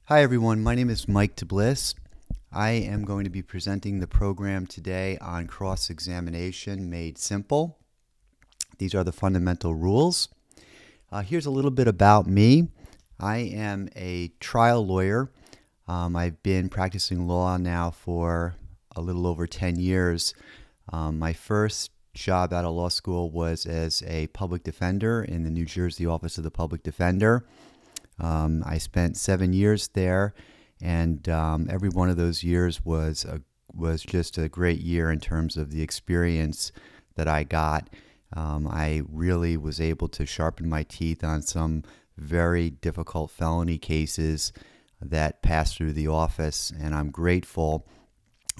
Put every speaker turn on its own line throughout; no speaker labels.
Hi, everyone. My name is Mike DeBliss. I am going to be presenting the program today on cross-examination made simple. These are the fundamental rules. Here's a little bit about me. I am a trial lawyer. I've been practicing law now for a little over 10 years. My first job out of law school was as a public defender in the New Jersey Office of the Public Defender. I spent 7 years there, and every one of those years was just a great year in terms of the experience that I got. I really was able to sharpen my teeth on some very difficult felony cases that passed through the office, and I'm grateful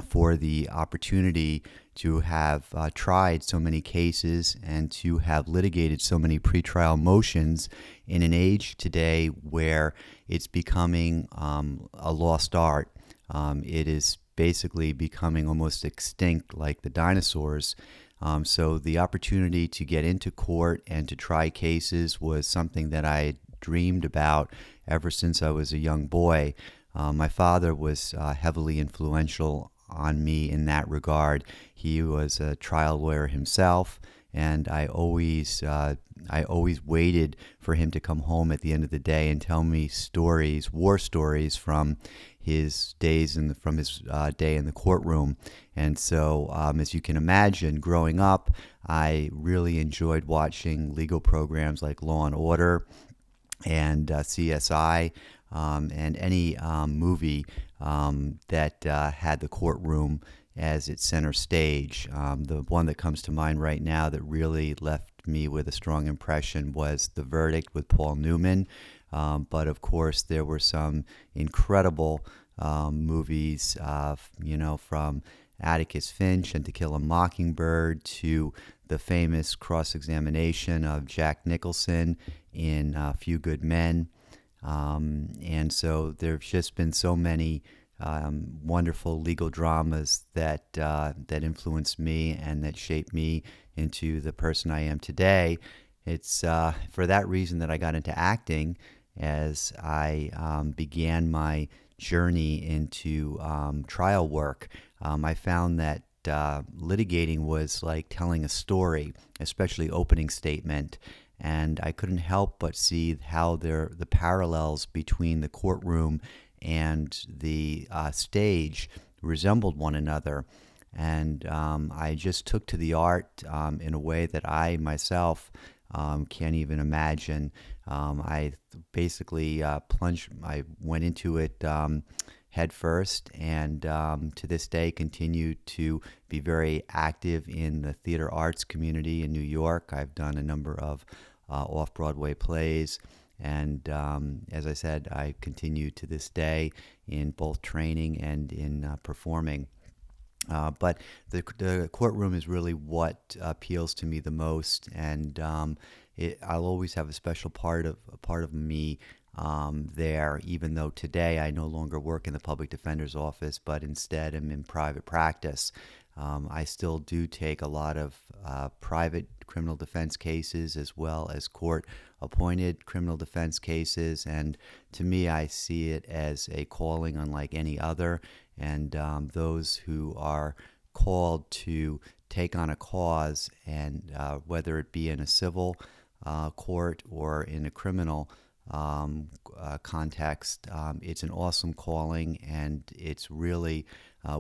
for the opportunity to have tried so many cases and to have litigated so many pretrial motions in an age today where it's becoming a lost art. It is basically becoming almost extinct like the dinosaurs. So the opportunity to get into court and to try cases was something that I had dreamed about ever since I was a young boy. My father was heavily influential on me in that regard. He was a trial lawyer himself, and I always waited for him to come home at the end of the day and tell me stories, war stories from his days from his day in the courtroom. And so, as you can imagine, growing up, I really enjoyed watching legal programs like Law and Order and CSI, and any movie that had the courtroom as its center stage. The one that comes to mind right now that really left me with a strong impression was The Verdict with Paul Newman. But of course, there were some incredible movies, from Atticus Finch and To Kill a Mockingbird to the famous cross-examination of Jack Nicholson in Few Good Men. And so there's just been so many wonderful legal dramas that influenced me and that shaped me into the person I am today. It's for that reason that I got into acting as I began my journey into trial work. I found that litigating was like telling a story, especially opening statement. And I couldn't help but see how the parallels between the courtroom and the stage resembled one another. And I just took to the art in a way that I myself can't even imagine. I basically I went into it head first, and to this day continue to be very active in the theater arts community in New York. I've done a number of off-Broadway plays, and as I said, I continue to this day in both training and in performing. But the courtroom is really what appeals to me the most, and I'll always have a special part of me there, even though today I no longer work in the public defender's office, but instead am in private practice. I still do take a lot of private criminal defense cases as well as court-appointed criminal defense cases, and to me, I see it as a calling unlike any other. And those who are called to take on a cause, and whether it be in a civil court or in a criminal context, it's an awesome calling, and it's really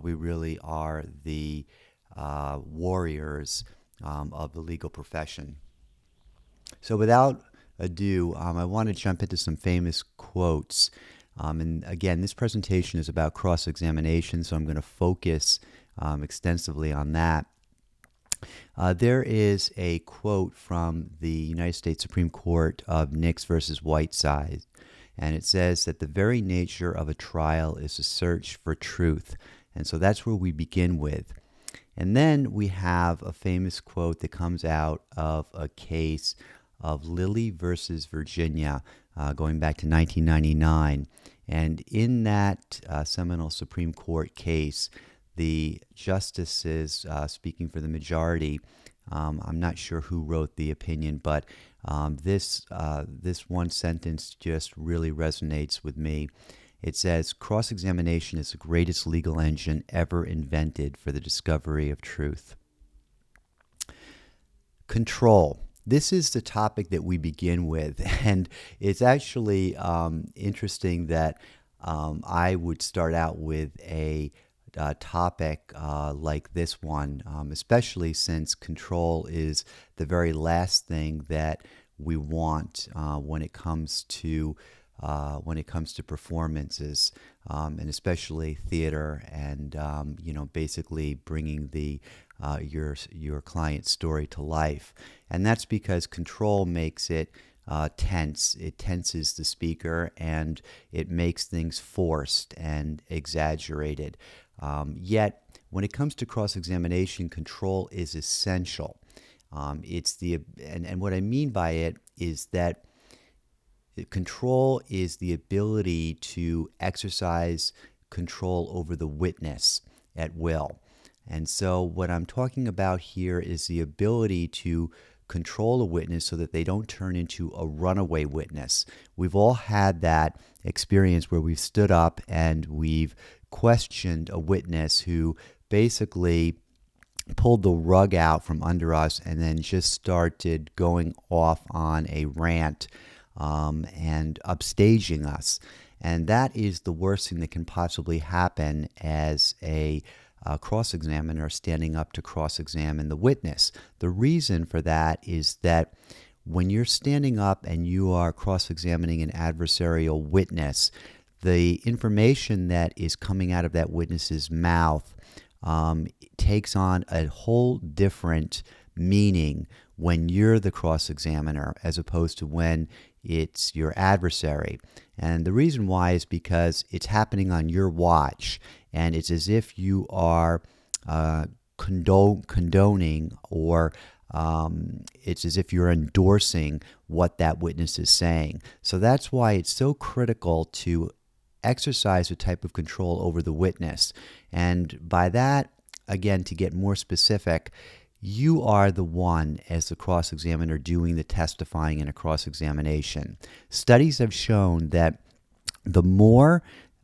we really are the warriors of the legal profession. So without ado, I want to jump into some famous quotes. And again, this presentation is about cross-examination, so I'm going to focus extensively on that. There is a quote from the United States Supreme Court of Nix versus Whiteside, and it says that the very nature of a trial is a search for truth. And so that's where we begin with. And then we have a famous quote that comes out of a case of Lilly versus Virginia, going back to 1999. And in that seminal Supreme Court case, the justices, speaking for the majority, I'm not sure who wrote the opinion, but this one sentence just really resonates with me. It says, cross-examination is the greatest legal engine ever invented for the discovery of truth. Control. This is the topic that we begin with, and it's actually interesting that I would start out with a topic like this one, especially since control is the very last thing that we want when it comes to performances, and especially theater, and basically bringing the your client's story to life. And that's because control makes it tense. It tenses the speaker, and it makes things forced and exaggerated. Yet, when it comes to cross-examination, control is essential. And what I mean by it is that control is the ability to exercise control over the witness at will. And so what I'm talking about here is the ability to control a witness so that they don't turn into a runaway witness. We've all had that experience where we've stood up and we've questioned a witness who basically pulled the rug out from under us and then just started going off on a rant and upstaging us. And that is the worst thing that can possibly happen as a cross-examiner standing up to cross-examine the witness. The reason for that is that when you're standing up and you are cross-examining an adversarial witness, the information that is coming out of that witness's mouth takes on a whole different meaning when you're the cross-examiner as opposed to when it's your adversary. And the reason why is because it's happening on your watch, and it's as if you are condoning, or it's as if you're endorsing what that witness is saying. So that's why it's so critical to exercise a type of control over the witness. And by that, again, to get more specific, you are the one, as the cross-examiner, doing the testifying in a cross-examination. Studies have shown that the more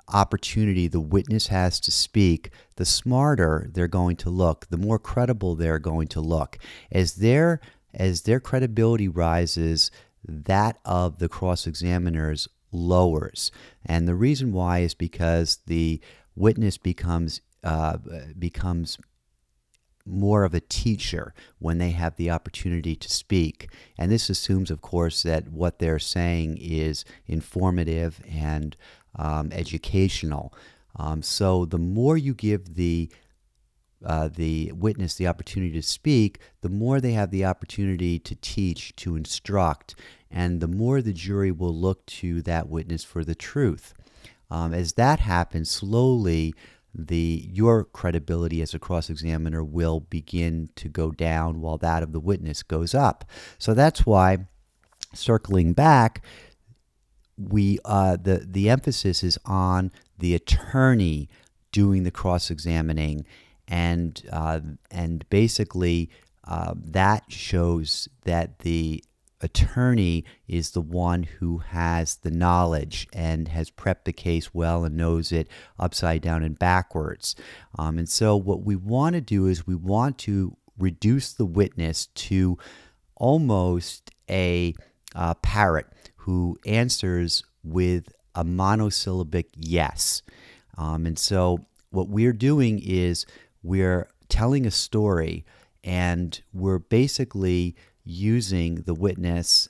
opportunity the witness has to speak, the smarter they're going to look, the more credible they're going to look. As their credibility rises, that of the cross-examiners lowers. And the reason why is because the witness becomes more of a teacher when they have the opportunity to speak. And this assumes, of course, that what they're saying is informative and educational. So the more you give the witness the opportunity to speak, the more they have the opportunity to teach, to instruct, and the more the jury will look to that witness for the truth. As that happens, slowly your credibility as a cross-examiner will begin to go down while that of the witness goes up. So that's why, circling back, the emphasis is on the attorney doing the cross-examining, and basically that shows that the attorney is the one who has the knowledge and has prepped the case well and knows it upside down and backwards. And so what we want to do is we want to reduce the witness to almost a parrot who answers with a monosyllabic yes. And so what we're doing is we're telling a story, and we're basically using the witness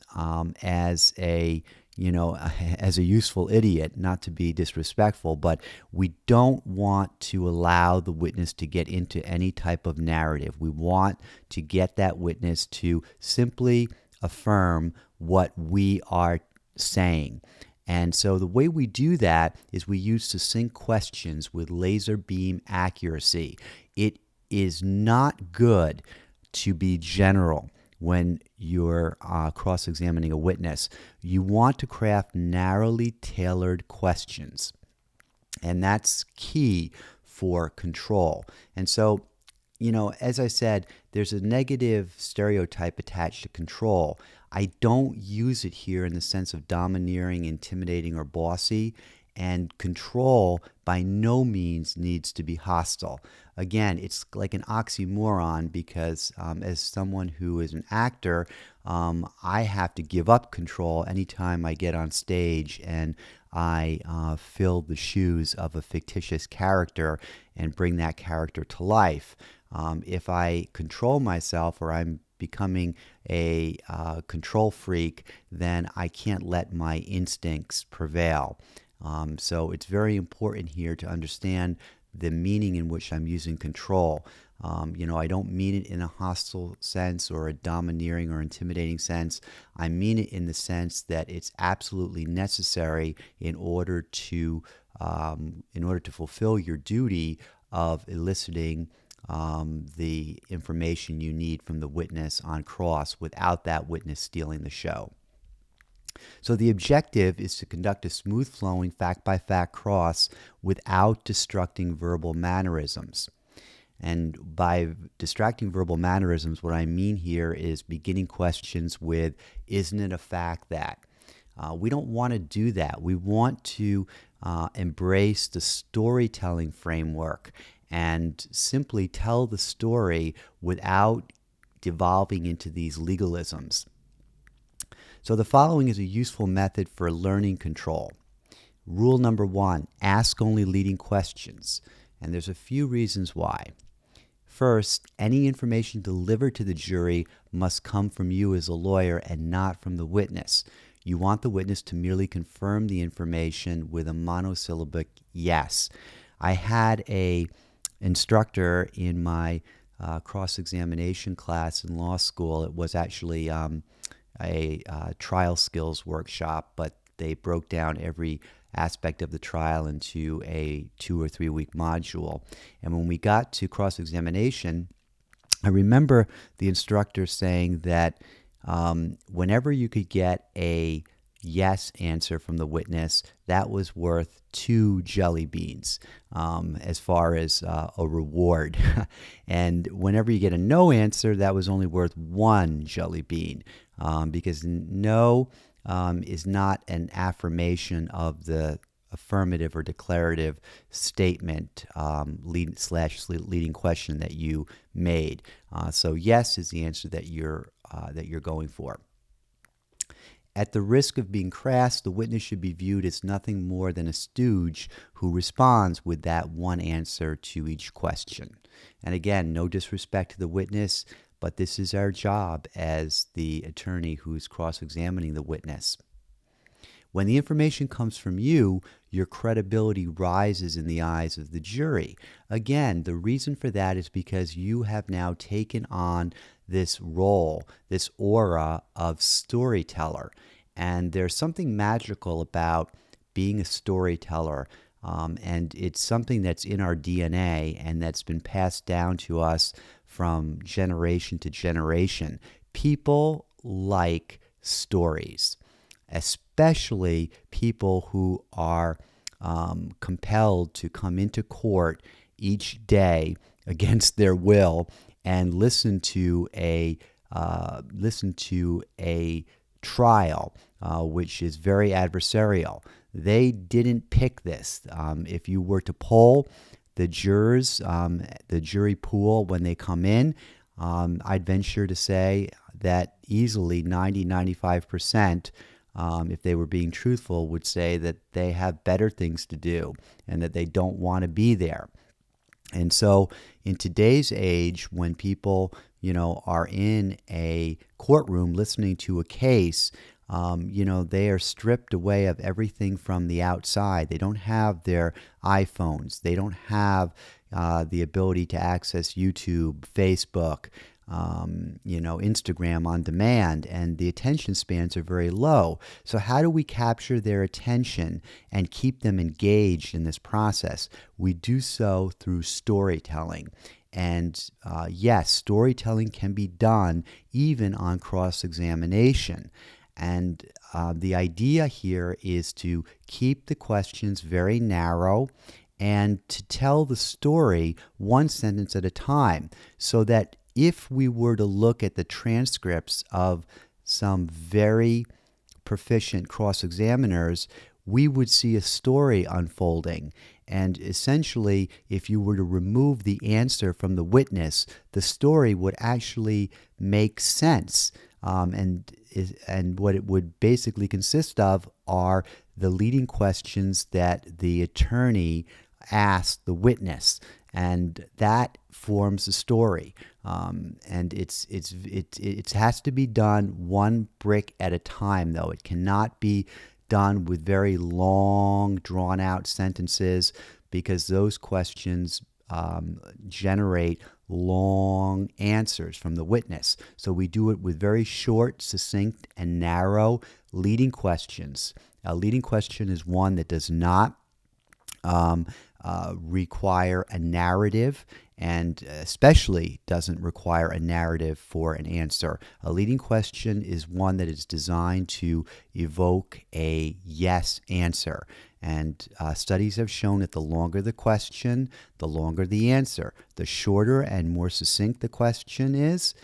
as a useful idiot, not to be disrespectful, but we don't want to allow the witness to get into any type of narrative. We want to get that witness to simply affirm what we are saying. And so the way we do that is we use succinct questions with laser beam accuracy. It is not good to be general when you're cross-examining a witness. You want to craft narrowly tailored questions, and that's key for control. And so, as I said, there's a negative stereotype attached to control. I don't use it here in the sense of domineering, intimidating, or bossy. And control by no means needs to be hostile. Again, it's like an oxymoron because as someone who is an actor, I have to give up control anytime I get on stage and I fill the shoes of a fictitious character and bring that character to life. If I control myself or I'm becoming a control freak, then I can't let my instincts prevail. So it's very important here to understand the meaning in which I'm using control. I don't mean it in a hostile sense or a domineering or intimidating sense. I mean it in the sense that it's absolutely necessary in order to fulfill your duty of eliciting the information you need from the witness on cross without that witness stealing the show. So the objective is to conduct a smooth-flowing fact-by-fact cross without distracting verbal mannerisms. And by distracting verbal mannerisms, what I mean here is beginning questions with, isn't it a fact that? We don't want to do that. We want to embrace the storytelling framework and simply tell the story without devolving into these legalisms. So the following is a useful method for learning control. Rule number 1, ask only leading questions. And there's a few reasons why. First, any information delivered to the jury must come from you as a lawyer and not from the witness. You want the witness to merely confirm the information with a monosyllabic yes. I had a instructor in my cross-examination class in law school. It was actually a trial skills workshop, but they broke down every aspect of the trial into a 2 or 3 week module. And when we got to cross-examination, I remember the instructor saying that whenever you could get a yes answer from the witness, that was worth 2 jelly beans as far as a reward. And whenever you get a no answer, that was only worth 1 jelly bean because no is not an affirmation of the affirmative or declarative statement leading question that you made. So yes is the answer that you're going for. At the risk of being crass, the witness should be viewed as nothing more than a stooge who responds with that one answer to each question. And again, no disrespect to the witness, but this is our job as the attorney who's cross-examining the witness. When the information comes from you, your credibility rises in the eyes of the jury. Again, the reason for that is because you have now taken on this role, this aura of storyteller. And there's something magical about being a storyteller. And it's something that's in our DNA and that's been passed down to us from generation to generation. People like stories, especially people who are compelled to come into court each day against their will and listen to a trial, which is very adversarial. They didn't pick this. If you were to poll the jurors, the jury pool when they come in, I'd venture to say that easily 90-95%, if they were being truthful, would say that they have better things to do and that they don't want to be there. And so in today's age, when people, are in a courtroom listening to a case, they are stripped away of everything from the outside. They don't have their iPhones. They don't have the ability to access YouTube, Facebook, Instagram on demand, and the attention spans are very low. So how do we capture their attention and keep them engaged in this process? We do so through storytelling. And yes, storytelling can be done even on cross-examination. And the idea here is to keep the questions very narrow and to tell the story one sentence at a time, so that if we were to look at the transcripts of some very proficient cross-examiners, we would see a story unfolding. And essentially, if you were to remove the answer from the witness, the story would actually make sense. And what it would basically consist of are the leading questions that the attorney asked the witness, and that forms the story. And it has to be done one brick at a time, though. It cannot be done with very long, drawn-out sentences, because those questions generate long answers from the witness. So we do it with very short, succinct, and narrow leading questions. A leading question is one that does not require a narrative, and especially doesn't require a narrative for an answer. A leading question is one that is designed to evoke a yes answer. And studies have shown that the longer the question, the longer the answer. The shorter and more succinct the question is,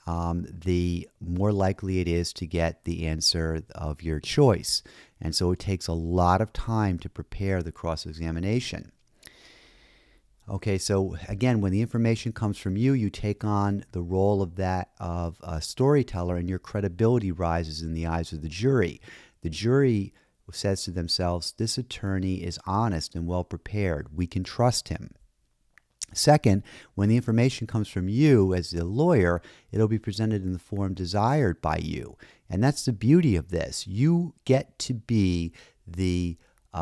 the more likely it is to get the answer of your choice. And so it takes a lot of time to prepare the cross-examination. Okay, so again, when the information comes from you, you take on the role of a storyteller, and your credibility rises in the eyes of the jury. The jury says to themselves, this attorney is honest and well prepared. We can trust him. Second, when the information comes from you as the lawyer, it'll be presented in the form desired by you. And that's the beauty of this. You get to be the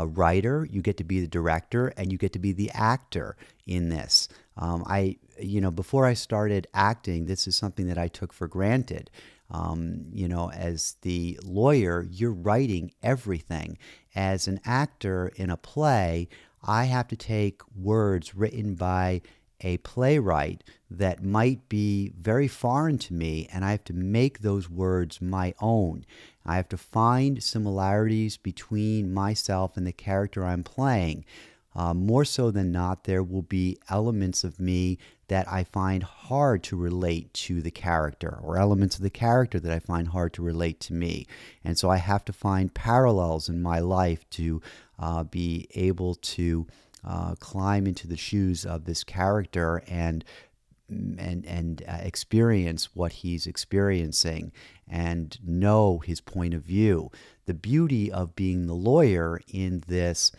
writer, you get to be the director, and you get to be the actor in this. Before I started acting, this is something that I took for granted. As the lawyer, you're writing everything. As an actor in a play, I have to take words written by a playwright that might be very foreign to me, and I have to make those words my own. I have to find similarities between myself and the character I'm playing. More so than not, there will be elements of me that I find hard to relate to the character, or elements of the character that I find hard to relate to me. And so I have to find parallels in my life to be able to climb into the shoes of this character and experience what he's experiencing and know his point of view. The beauty of being the lawyer in this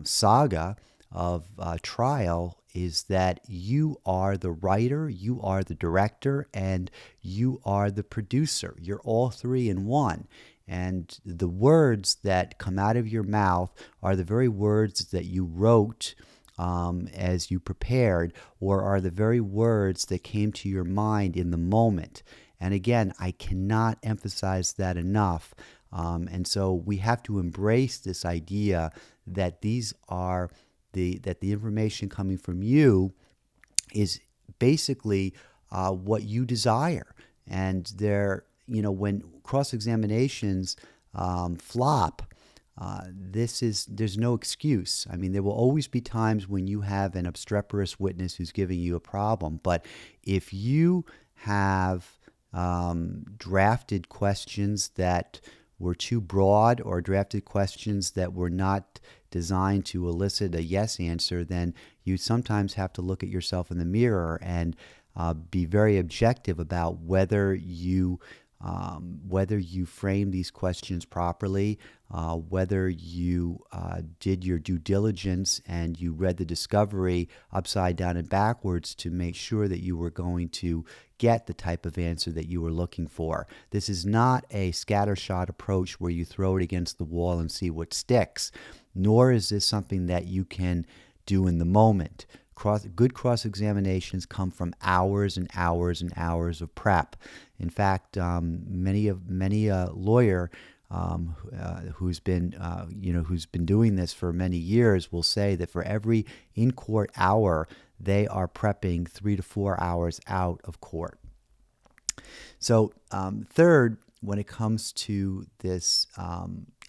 saga of trial is that you are the writer, you are the director, and you are the producer. You're all three in one. And the words that come out of your mouth are the very words that you wrote as you prepared, or are the very words that came to your mind in the moment. And again, I cannot emphasize that enough. And so we have to embrace this idea that that the information coming from you is basically what you desire. And when cross-examinations flop, there's no excuse. I mean, there will always be times when you have an obstreperous witness who's giving you a problem. But if you have drafted questions that were too broad, or drafted questions that were not designed to elicit a yes answer, then you sometimes have to look at yourself in the mirror and be very objective about whether you frame these questions properly, whether you did your due diligence and you read the discovery upside down and backwards to make sure that you were going to get the type of answer that you were looking for. This is not a scattershot approach where you throw it against the wall and see what sticks, nor is this something that you can do in the moment. Good cross-examinations come from hours and hours and hours of prep. In fact, many a lawyer who's been doing this for many years will say that for every in-court hour, they are prepping 3 to 4 hours out of court. So, third, when it comes to this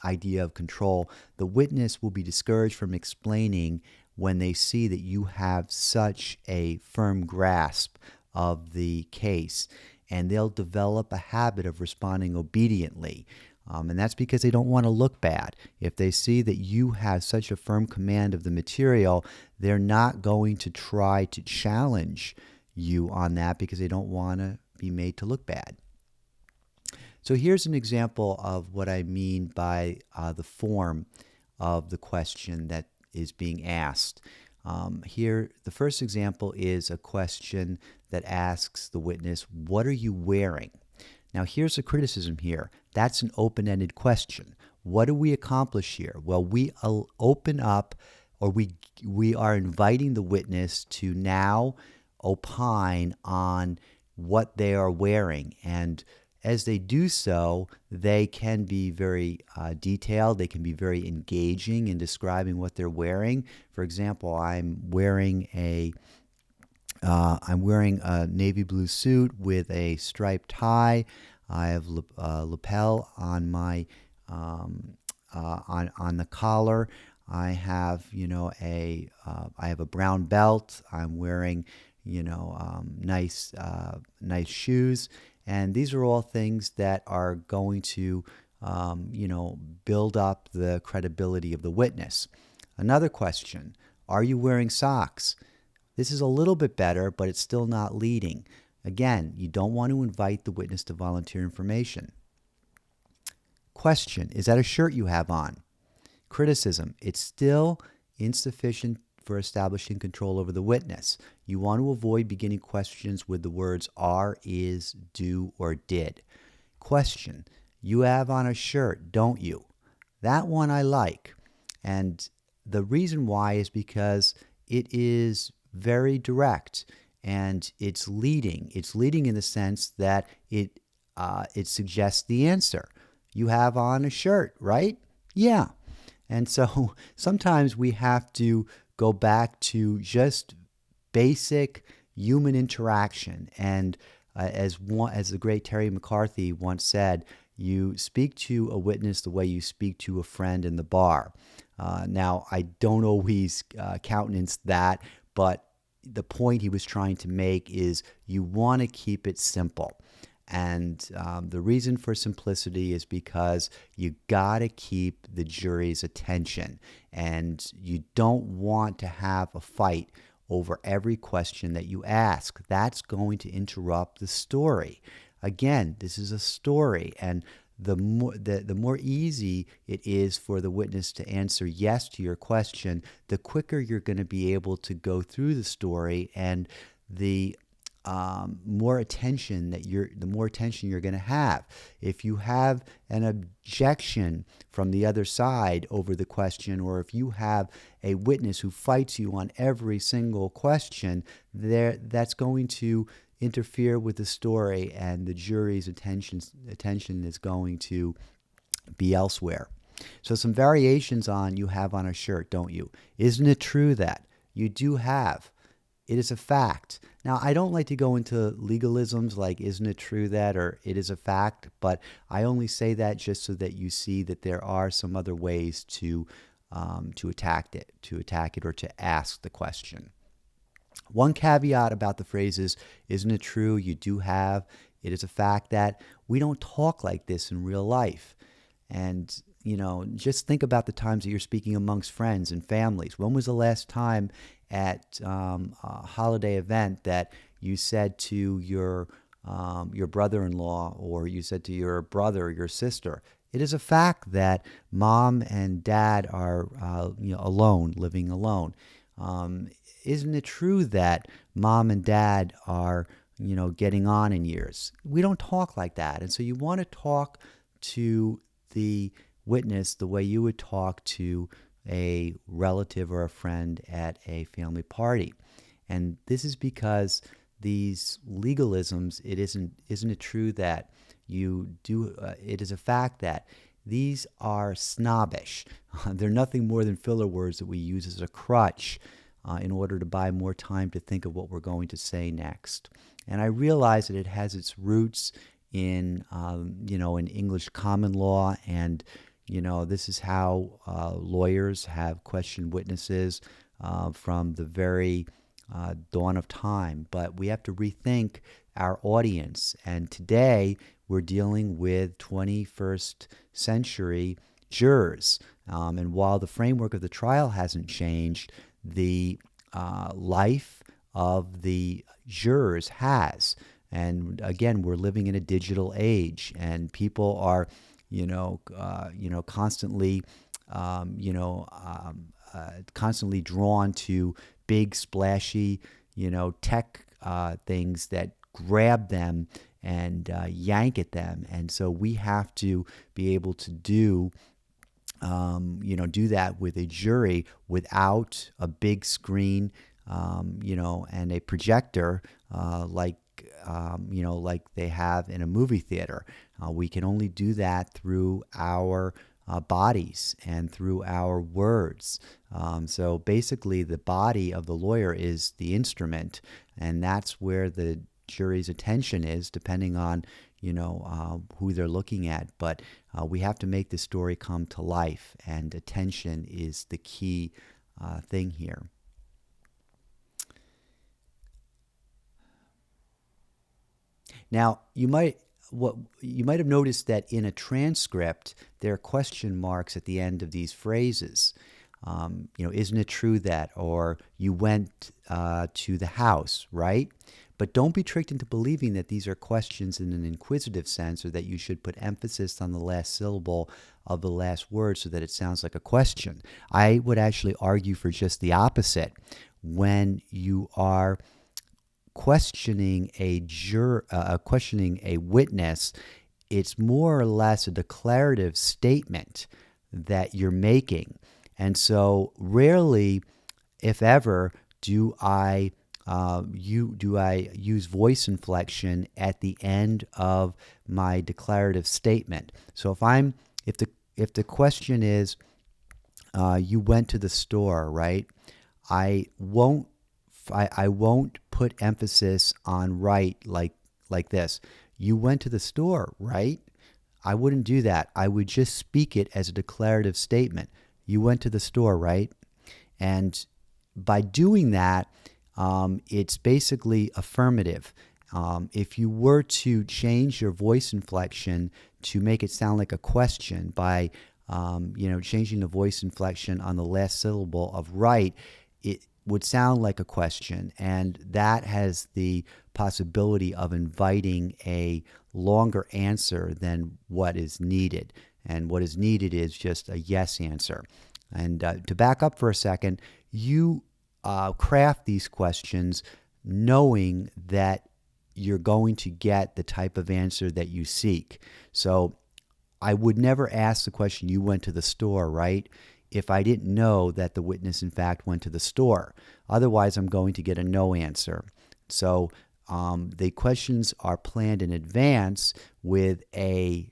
idea of control, the witness will be discouraged from explaining when they see that you have such a firm grasp of the case, and they'll develop a habit of responding obediently. And that's because they don't want to look bad. If they see that you have such a firm command of the material, they're not going to try to challenge you on that because they don't want to be made to look bad. So here's an example of what I mean by the form of the question that is being asked. Here, the first example is a question that asks the witness, "What are you wearing?" Now, here's a criticism here. That's an open-ended question. What do we accomplish here? Well, we open up, or we are inviting the witness to now opine on what they are wearing. And as they do so, they can be very detailed. They can be very engaging in describing what they're wearing. For example, I'm wearing a navy blue suit with a striped tie. I have lapel on my on the collar. I have I have a brown belt. I'm wearing nice shoes, and these are all things that are going to build up the credibility of the witness. Another question: are you wearing socks? This is a little bit better, but it's still not leading. Again, you don't want to invite the witness to volunteer information. Question: is that a shirt you have on? Criticism: it's still insufficient for establishing control over the witness. You want to avoid beginning questions with the words are, is, do, or did. Question: you have on a shirt, don't you? That one I like. And the reason why is because it is very direct and it's leading. It's leading in the sense that it suggests the answer. You have on a shirt, right? Yeah. And so sometimes we have to go back to just basic human interaction. And as the great Terry McCarthy once said, you speak to a witness the way you speak to a friend in the bar. Now, I don't always countenance that, but the point he was trying to make is you want to keep it simple. And the reason for simplicity is because you got to keep the jury's attention. And you don't want to have a fight over every question that you ask. That's going to interrupt the story. Again, this is a story, and the more easy it is for the witness to answer yes to your question, the quicker you're going to be able to go through the story, and the more attention you're going to have. If you have an objection from the other side over the question, or if you have a witness who fights you on every single question, that's going to interfere with the story, and the jury's attention is going to be elsewhere. So some variations on you have on a shirt, don't you? Isn't it true that you do have? It is a fact. Now, I don't like to go into legalisms like isn't it true that or it is a fact, but I only say that just so that you see that there are some other ways to attack it or to ask the question. One caveat about the phrases, isn't it true, you do have, it is a fact that we don't talk like this in real life. And, just think about the times that you're speaking amongst friends and families. When was the last time at a holiday event that you said to your brother-in-law, or you said to your brother or your sister, it is a fact that mom and dad are alone, living alone. Isn't it true that mom and dad are, getting on in years? We don't talk like that. And so you want to talk to the witness the way you would talk to a relative or a friend at a family party. And this is because these legalisms, isn't it true that you do, it is a fact that these are snobbish. They're nothing more than filler words that we use as a crutch in order to buy more time to think of what we're going to say next. And I realize that it has its roots in in English common law, and this is how lawyers have questioned witnesses from the very dawn of time. But we have to rethink our audience, and today we're dealing with 21st century jurors. And while the framework of the trial hasn't changed, the life of the jurors has. And again, we're living in a digital age, and people are, constantly, constantly drawn to big, splashy, tech things that grab them and yank at them. And so we have to be able to do that with a jury without a big screen, and a projector, like they have in a movie theater. We can only do that through our bodies and through our words. So basically, the body of the lawyer is the instrument, and that's where the jury's attention is, depending on who they're looking at. But we have to make the story come to life, and attention is the key thing here. Now, you might have noticed that in a transcript there are question marks at the end of these phrases. Isn't it true that, or you went to the house, right? But don't be tricked into believing that these are questions in an inquisitive sense, or that you should put emphasis on the last syllable of the last word so that it sounds like a question. I would actually argue for just the opposite. When you are questioning questioning a witness, it's more or less a declarative statement that you're making. And so rarely, if ever, do I use voice inflection at the end of my declarative statement. So if the question is, you went to the store, right? I won't put emphasis on right like this. You went to the store, right? I wouldn't do that. I would just speak it as a declarative statement. You went to the store, right? And by doing that, it's basically affirmative. If you were to change your voice inflection to make it sound like a question by changing the voice inflection on the last syllable of right, it would sound like a question, and that has the possibility of inviting a longer answer than what is needed. And what is needed is just a yes answer. And to back up for a second, you craft these questions knowing that you're going to get the type of answer that you seek. So I would never ask the question, you went to the store, right? If I didn't know that the witness in fact went to the store. Otherwise, I'm going to get a no answer. So the questions are planned in advance with a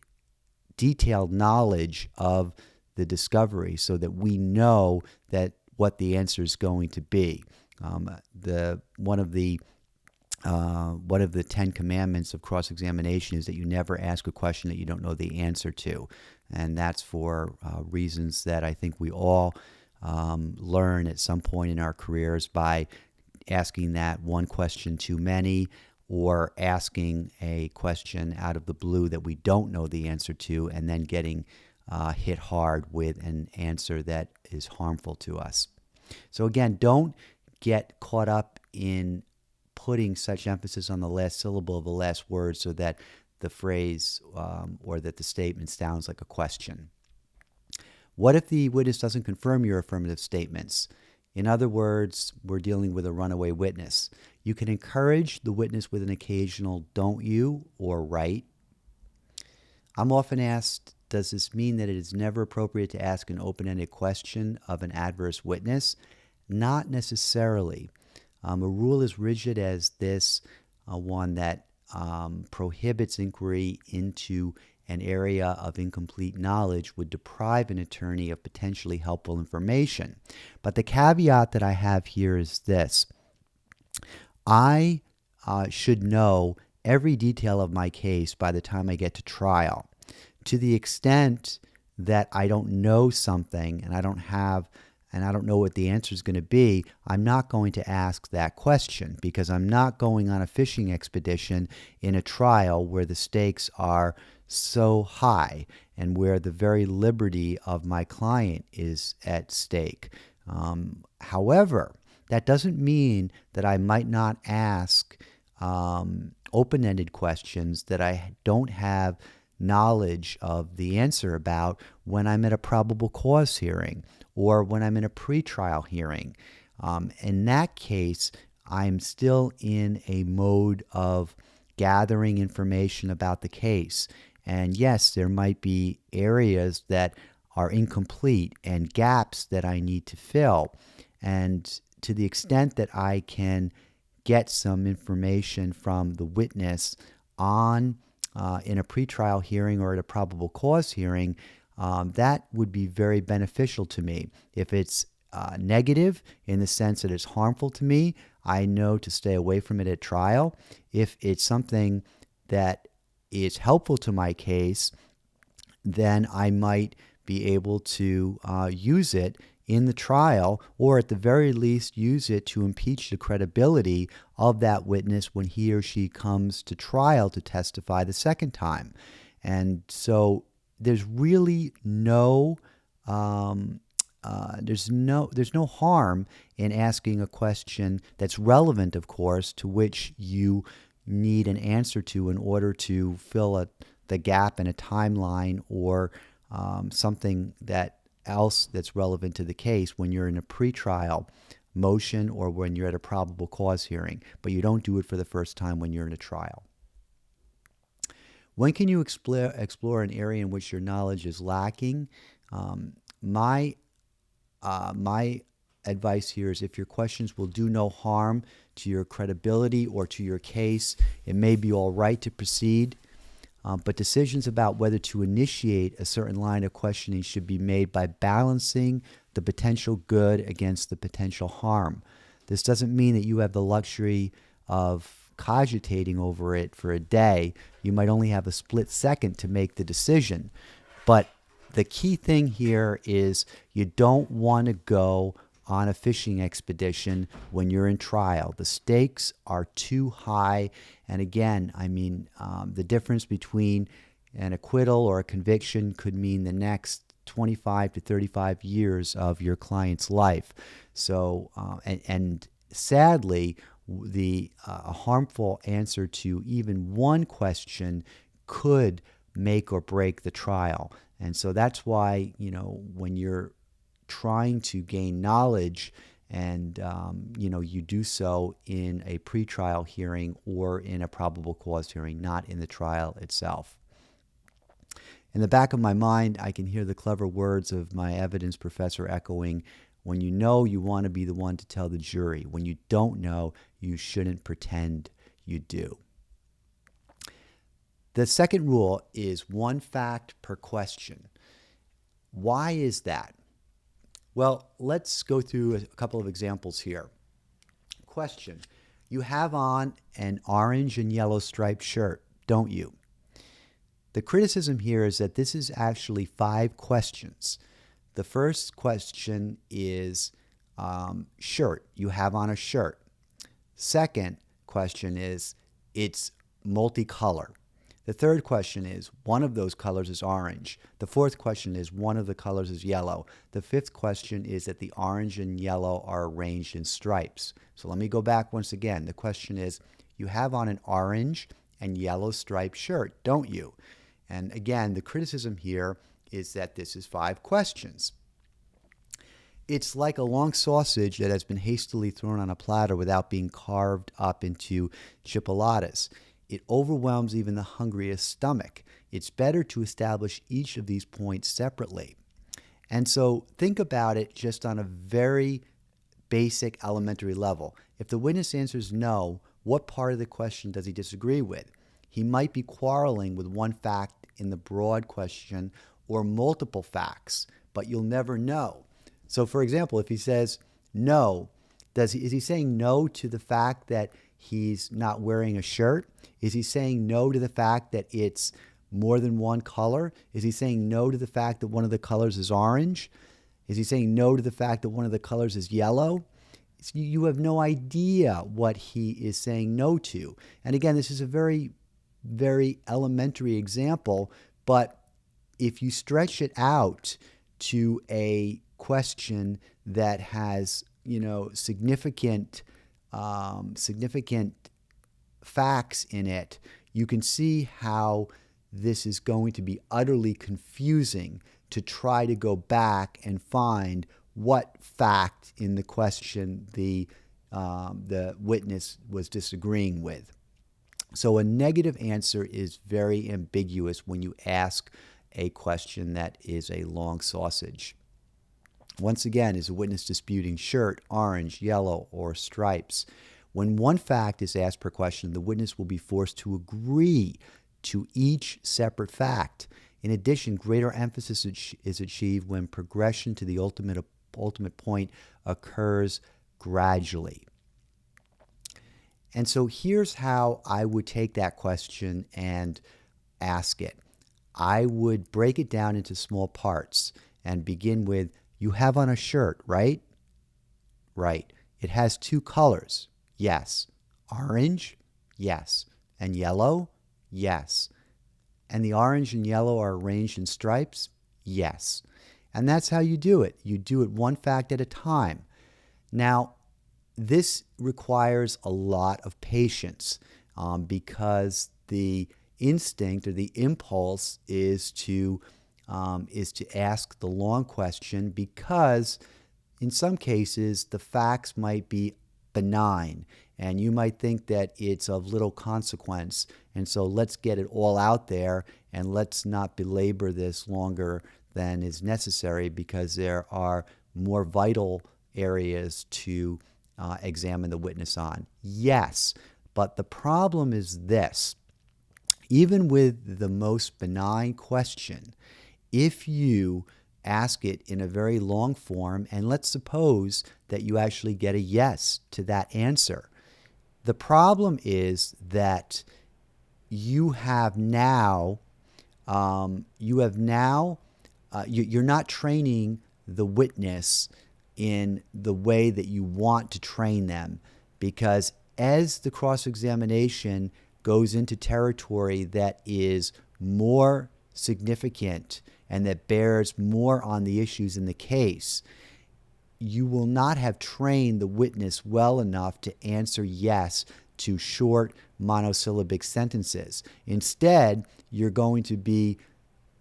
detailed knowledge of the discovery so that we know that what the answer is going to be. One of the 10 commandments of cross-examination is that you never ask a question that you don't know the answer to. And that's for reasons that I think we all learn at some point in our careers by asking that one question too many, or asking a question out of the blue that we don't know the answer to, and then getting hit hard with an answer that is harmful to us. So again, don't get caught up in putting such emphasis on the last syllable of the last word so that the phrase or that the statement sounds like a question. What if the witness doesn't confirm your affirmative statements? In other words, we're dealing with a runaway witness. You can encourage the witness with an occasional "don't you" or "right." I'm often asked, does this mean that it is never appropriate to ask an open-ended question of an adverse witness? Not necessarily. A rule as rigid as this, one that prohibits inquiry into an area of incomplete knowledge, would deprive an attorney of potentially helpful information. But the caveat that I have here is this. I should know every detail of my case by the time I get to trial. To the extent that I don't know something and I don't have and I don't know what the answer is going to be, I'm not going to ask that question because I'm not going on a fishing expedition in a trial where the stakes are so high and where the very liberty of my client is at stake. However, that doesn't mean that I might not ask open-ended questions that I don't have knowledge of the answer about when I'm at a probable cause hearing or when I'm in a pretrial hearing. In that case, I'm still in a mode of gathering information about the case. And yes, there might be areas that are incomplete and gaps that I need to fill. And to the extent that I can get some information from the witness on in a pretrial hearing or at a probable cause hearing, that would be very beneficial to me. If it's negative in the sense that it's harmful to me, I know to stay away from it at trial. If it's something that is helpful to my case, then I might be able to use it in the trial, or at the very least use it to impeach the credibility of that witness when he or she comes to trial to testify the second time. And so there's really no there's no harm in asking a question that's relevant, of course, to which you need an answer to in order to fill the gap in a timeline or something else that's relevant to the case when you're in a pretrial motion or when you're at a probable cause hearing, but you don't do it for the first time when you're in a trial. When can you explore an area in which your knowledge is lacking? My advice here is if your questions will do no harm to your credibility or to your case, it may be all right to proceed. But decisions about whether to initiate a certain line of questioning should be made by balancing the potential good against the potential harm. This doesn't mean that you have the luxury of cogitating over it for a day. You might only have a split second to make the decision. But the key thing here is you don't want to go on a fishing expedition when you're in trial. The stakes are too high. And again, the difference between an acquittal or a conviction could mean the next 25 to 35 years of your client's life. So, and sadly, a harmful answer to even one question could make or break the trial. And so that's why, when you're trying to gain knowledge and, you do so in a pretrial hearing or in a probable cause hearing, not in the trial itself. In the back of my mind, I can hear the clever words of my evidence professor echoing, when you know, you want to be the one to tell the jury. When you don't know, you shouldn't pretend you do. The second rule is one fact per question. Why is that? Well, let's go through a couple of examples here. Question: you have on an orange and yellow striped shirt, don't you? The criticism here is that this is actually 5 questions. The first question is shirt. You have on a shirt. Second question is it's multicolor. The third question is one of those colors is orange. The fourth question is one of the colors is yellow. The fifth question is that the orange and yellow are arranged in stripes. So let me go back once again. The question is, you have on an orange and yellow striped shirt, don't you? And again, the criticism here is that this is 5 questions. It's like a long sausage that has been hastily thrown on a platter without being carved up into chipolatas. It overwhelms even the hungriest stomach. It's better to establish each of these points separately. And so think about it just on a very basic elementary level. If the witness answers no, what part of the question does he disagree with? He might be quarreling with one fact in the broad question or multiple facts, but you'll never know. So for example, if he says no, is he saying no to the fact that he's not wearing a shirt? Is he saying no to the fact that it's more than one color? Is he saying no to the fact that one of the colors is orange? Is he saying no to the fact that one of the colors is yellow? You have no idea what he is saying no to. And again, this is a very, very elementary example, but if you stretch it out to a question that has, significant facts in it, you can see how this is going to be utterly confusing to try to go back and find what fact in the question the witness was disagreeing with. So a negative answer is very ambiguous when you ask a question that is a long sausage. Once again, is a witness disputing shirt, orange, yellow, or stripes? When one fact is asked per question, the witness will be forced to agree to each separate fact. In addition, greater emphasis is achieved when progression to the ultimate point occurs gradually. And so here's how I would take that question and ask it. I would break it down into small parts and begin with, you have on a shirt, right? Right. It has two colors. Yes. Orange? Yes. And yellow? Yes. And the orange and yellow are arranged in stripes? Yes. And that's how you do it. You do it one fact at a time. Now, this requires a lot of patience because the instinct or the impulse is to ask the long question, because in some cases the facts might be benign and you might think that it's of little consequence, and so let's get it all out there and let's not belabor this longer than is necessary, because there are more vital areas to examine the witness on. Yes, but the problem is this. Even with the most benign question, if you ask it in a very long form, and let's suppose that you actually get a yes to that answer, the problem is that you're not training the witness in the way that you want to train them, because as the cross-examination goes into territory that is more significant and that bears more on the issues in the case, you will not have trained the witness well enough to answer yes to short monosyllabic sentences. Instead, you're going to be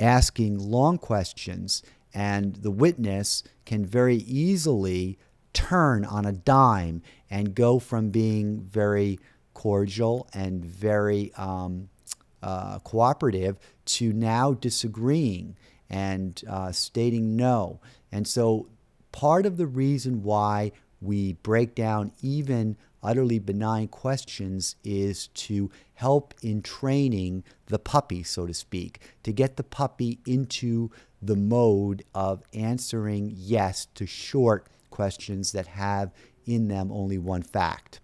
asking long questions, and the witness can very easily turn on a dime and go from being very cordial and very cooperative to now disagreeing and stating no. And so part of the reason why we break down even utterly benign questions is to help in training the puppy, so to speak, to get the puppy into the mode of answering yes to short questions that have in them only one fact.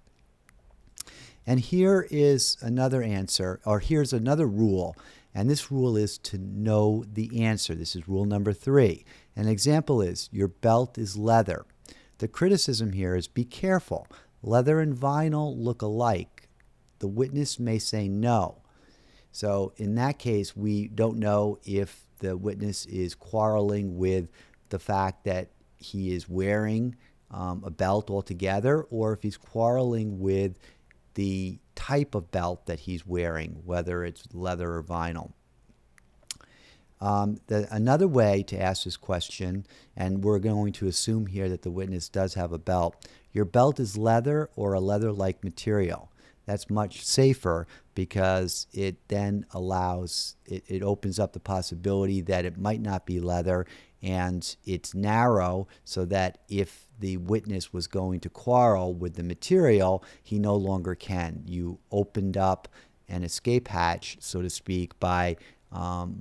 And here is another answer, or here's another rule, and this rule is to know the answer. This is rule number 3. An example is, your belt is leather. The criticism here is, be careful. Leather and vinyl look alike. The witness may say no. So in that case, we don't know if the witness is quarreling with the fact that he is wearing a belt altogether, or if he's quarreling with the type of belt that he's wearing, whether it's leather or vinyl. Another way to ask this question, and we're going to assume here that the witness does have a belt, your belt is leather or a leather-like material. That's much safer because it then allows, it opens up the possibility that it might not be leather, and it's narrow so that if the witness was going to quarrel with the material, he no longer can. You opened up an escape hatch, so to speak, by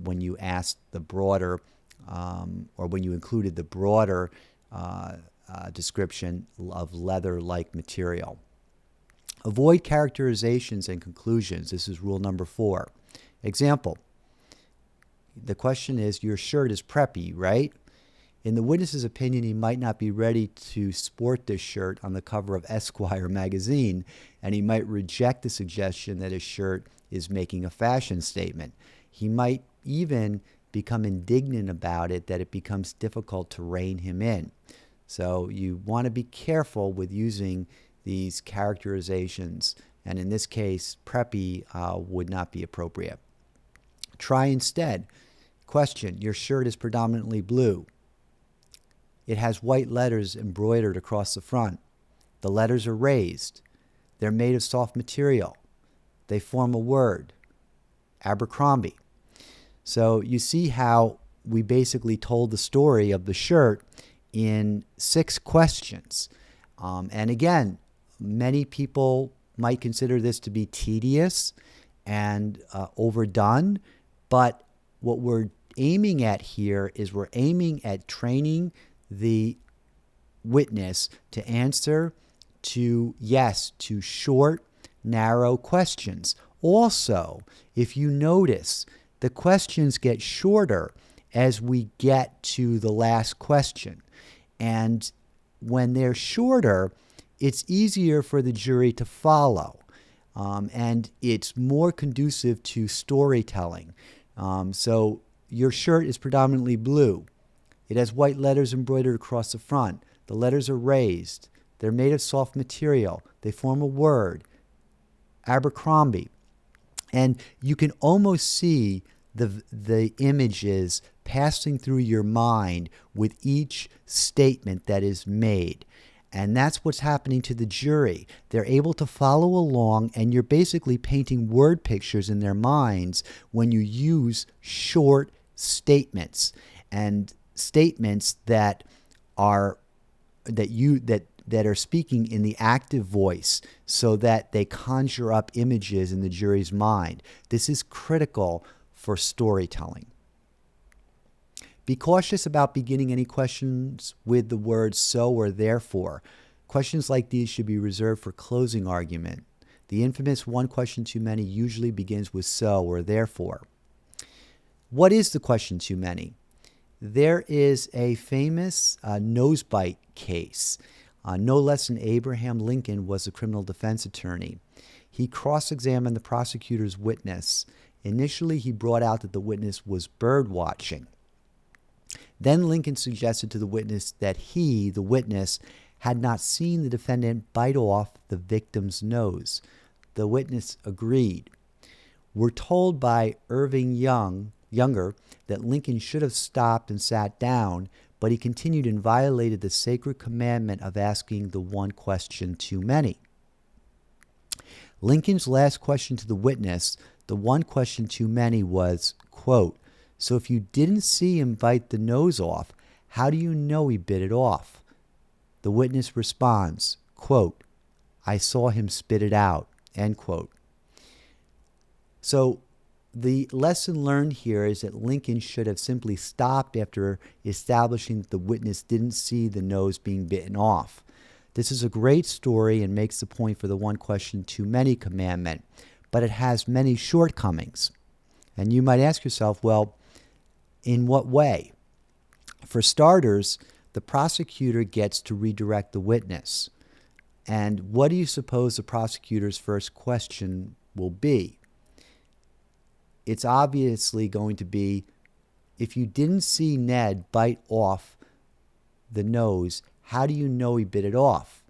when you asked the broader, or when you included the broader description of leather-like material. Avoid characterizations and conclusions. This is rule number 4. Example. The question is, your shirt is preppy, right? In the witness's opinion, he might not be ready to sport this shirt on the cover of Esquire magazine, and he might reject the suggestion that his shirt is making a fashion statement. He might even become indignant about it, that it becomes difficult to rein him in. So you want to be careful with using these characterizations, and in this case, preppy would not be appropriate. Try instead. Question, your shirt is predominantly blue. It has white letters embroidered across the front. The letters are raised. They're made of soft material. They form a word, Abercrombie. So you see how we basically told the story of the shirt in 6 questions. And again, many people might consider this to be tedious and overdone, but what we're aiming at here is we're aiming at training the witness to answer to short, narrow questions. Also, if you notice, the questions get shorter as we get to the last question. And when they're shorter, it's easier for the jury to follow. And it's more conducive to storytelling. So your shirt is predominantly blue. It has white letters embroidered across the front. The letters are raised. They're made of soft material. They form a word, Abercrombie. And you can almost see the images passing through your mind with each statement that is made. And that's what's happening to the jury. They're able to follow along, and you're basically painting word pictures in their minds when you use short statements and statements that are speaking in the active voice, so that they conjure up images in the jury's mind. This is critical for storytelling. Be cautious about beginning any questions with the words so or therefore. Questions like these should be reserved for closing argument. The infamous one question too many usually begins with so or therefore. What is the question too many? There is a famous nosebite case. No less than Abraham Lincoln was a criminal defense attorney. He cross-examined the prosecutor's witness. Initially, he brought out that the witness was bird watching. Then Lincoln suggested to the witness that he, the witness, had not seen the defendant bite off the victim's nose. The witness agreed. We're told by Irving Younger that Lincoln should have stopped and sat down, but he continued and violated the sacred commandment of asking the one question too many. Lincoln's last question to the witness, the one question too many, was, quote, "So if you didn't see him bite the nose off, how do you know he bit it off?" The witness responds, quote, "I saw him spit it out," end quote. So the lesson learned here is that Lincoln should have simply stopped after establishing that the witness didn't see the nose being bitten off. This is a great story and makes the point for the one question too many commandment, but it has many shortcomings. And you might ask yourself, well, in what way? For starters, the prosecutor gets to redirect the witness. And what do you suppose the prosecutor's first question will be? It's obviously going to be, if you didn't see Ned bite off the nose, how do you know he bit it off?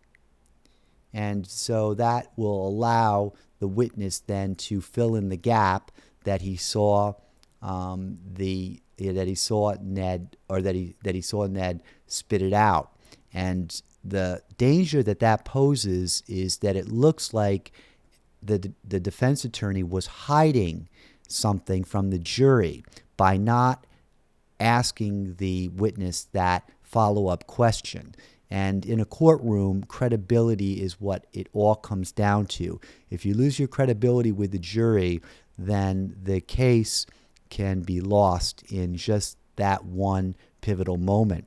And so that will allow the witness then to fill in the gap that he saw Ned spit it out. And the danger that poses is that it looks like the defense attorney was hiding something from the jury by not asking the witness that follow-up question. And in a courtroom, credibility is what it all comes down to. If you lose your credibility with the jury, then the case can be lost in just that one pivotal moment.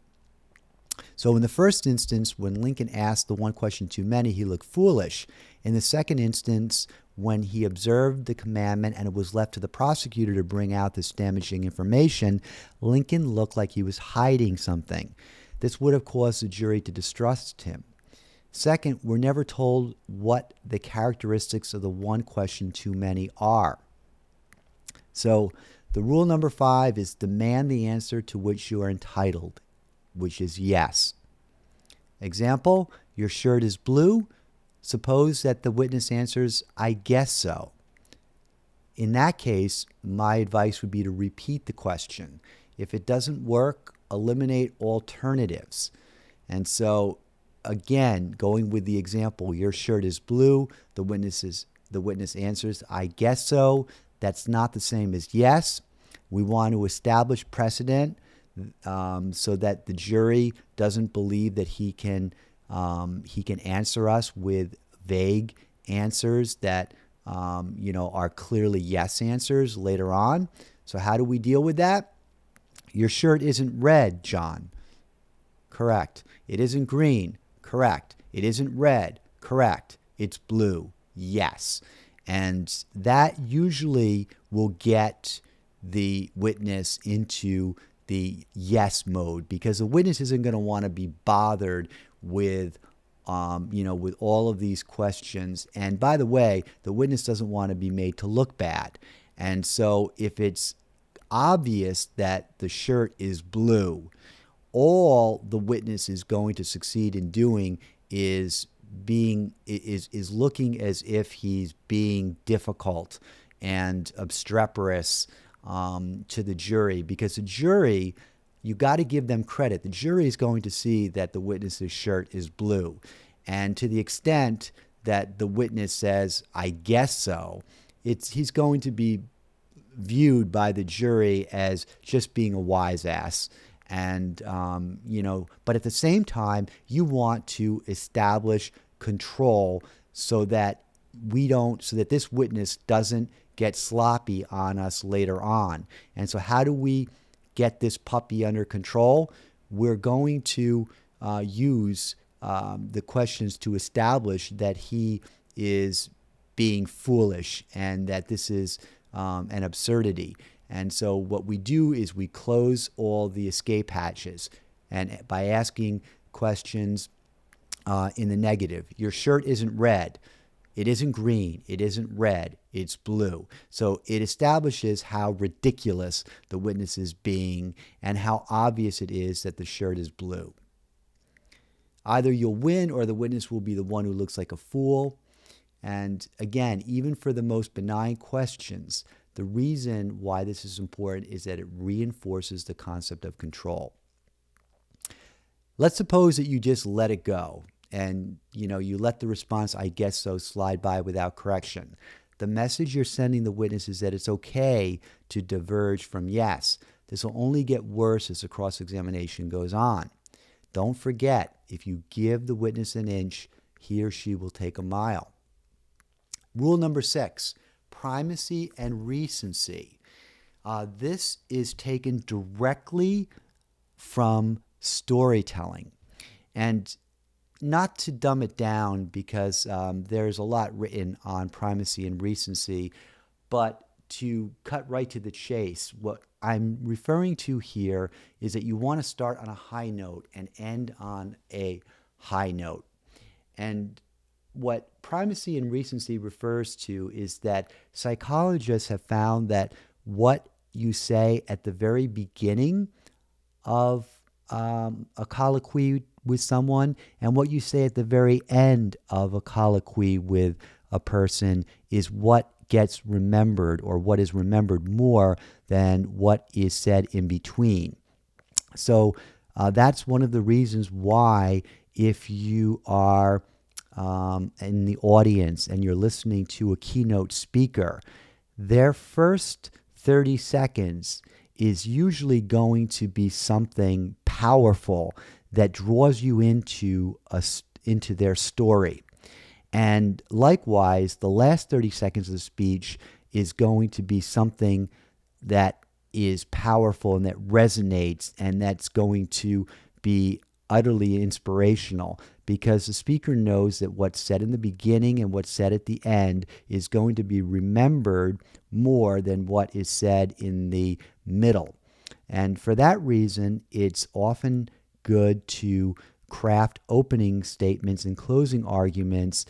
So in the first instance, when Lincoln asked the one question too many, he looked foolish. In the second instance, when he observed the commandment and it was left to the prosecutor to bring out this damaging information, Lincoln looked like he was hiding something. This would have caused the jury to distrust him. Second, we're never told what the characteristics of the one question too many are. So the rule number 5 is demand the answer to which you are entitled, which is yes. Example, your shirt is blue. Suppose that the witness answers, I guess so. In that case, my advice would be to repeat the question. If it doesn't work, eliminate alternatives. And so, again, going with the example, your shirt is blue. The witness answers, I guess so. That's not the same as yes. We want to establish precedent so that the jury doesn't believe that he can answer us with vague answers that are clearly yes answers later on. So how do we deal with that? Your shirt isn't red, John. Correct. It isn't green. Correct. It isn't red. Correct. It's blue. Yes. And that usually will get the witness into the yes mode, because the witness isn't going to want to be bothered with with all of these questions. And by the way, the witness doesn't want to be made to look bad. And so if it's obvious that the shirt is blue, all the witness is going to succeed in doing is looking as if he's being difficult and obstreperous to the jury, because the jury, you got to give them credit. The jury is going to see that the witness's shirt is blue. And to the extent that the witness says, I guess so, he's going to be viewed by the jury as just being a wise ass. And, but at the same time, you want to establish control so that this witness doesn't get sloppy on us later on. And so how do we get this puppy under control? We're going to use the questions to establish that he is being foolish and that this is an absurdity. And so what we do is we close all the escape hatches, and by asking questions in the negative. Your shirt isn't red. It isn't green. It isn't red. It's blue. So it establishes how ridiculous the witness is being and how obvious it is that the shirt is blue. Either you'll win or the witness will be the one who looks like a fool. And again, even for the most benign questions, the reason why this is important is that it reinforces the concept of control. Let's suppose that you just let it go and you let the response, I guess so, slide by without correction. The message you're sending the witness is that it's okay to diverge from yes. This will only get worse as the cross-examination goes on. Don't forget, if you give the witness an inch, he or she will take a mile. Rule number 6, primacy and recency. This is taken directly from storytelling. And not to dumb it down, because there's a lot written on primacy and recency, but to cut right to the chase, what I'm referring to here is that you want to start on a high note and end on a high note. And what primacy and recency refers to is that psychologists have found that what you say at the very beginning of a colloquy with someone and what you say at the very end of a colloquy with a person is what gets remembered, or what is remembered more than what is said in between. So that's one of the reasons why, if you are in the audience and you're listening to a keynote speaker, their first 30 seconds is usually going to be something powerful that draws you into their story. And likewise, the last 30 seconds of the speech is going to be something that is powerful and that resonates, and that's going to be utterly inspirational, because the speaker knows that what's said in the beginning and what's said at the end is going to be remembered more than what is said in the middle. And for that reason, it's often good to craft opening statements and closing arguments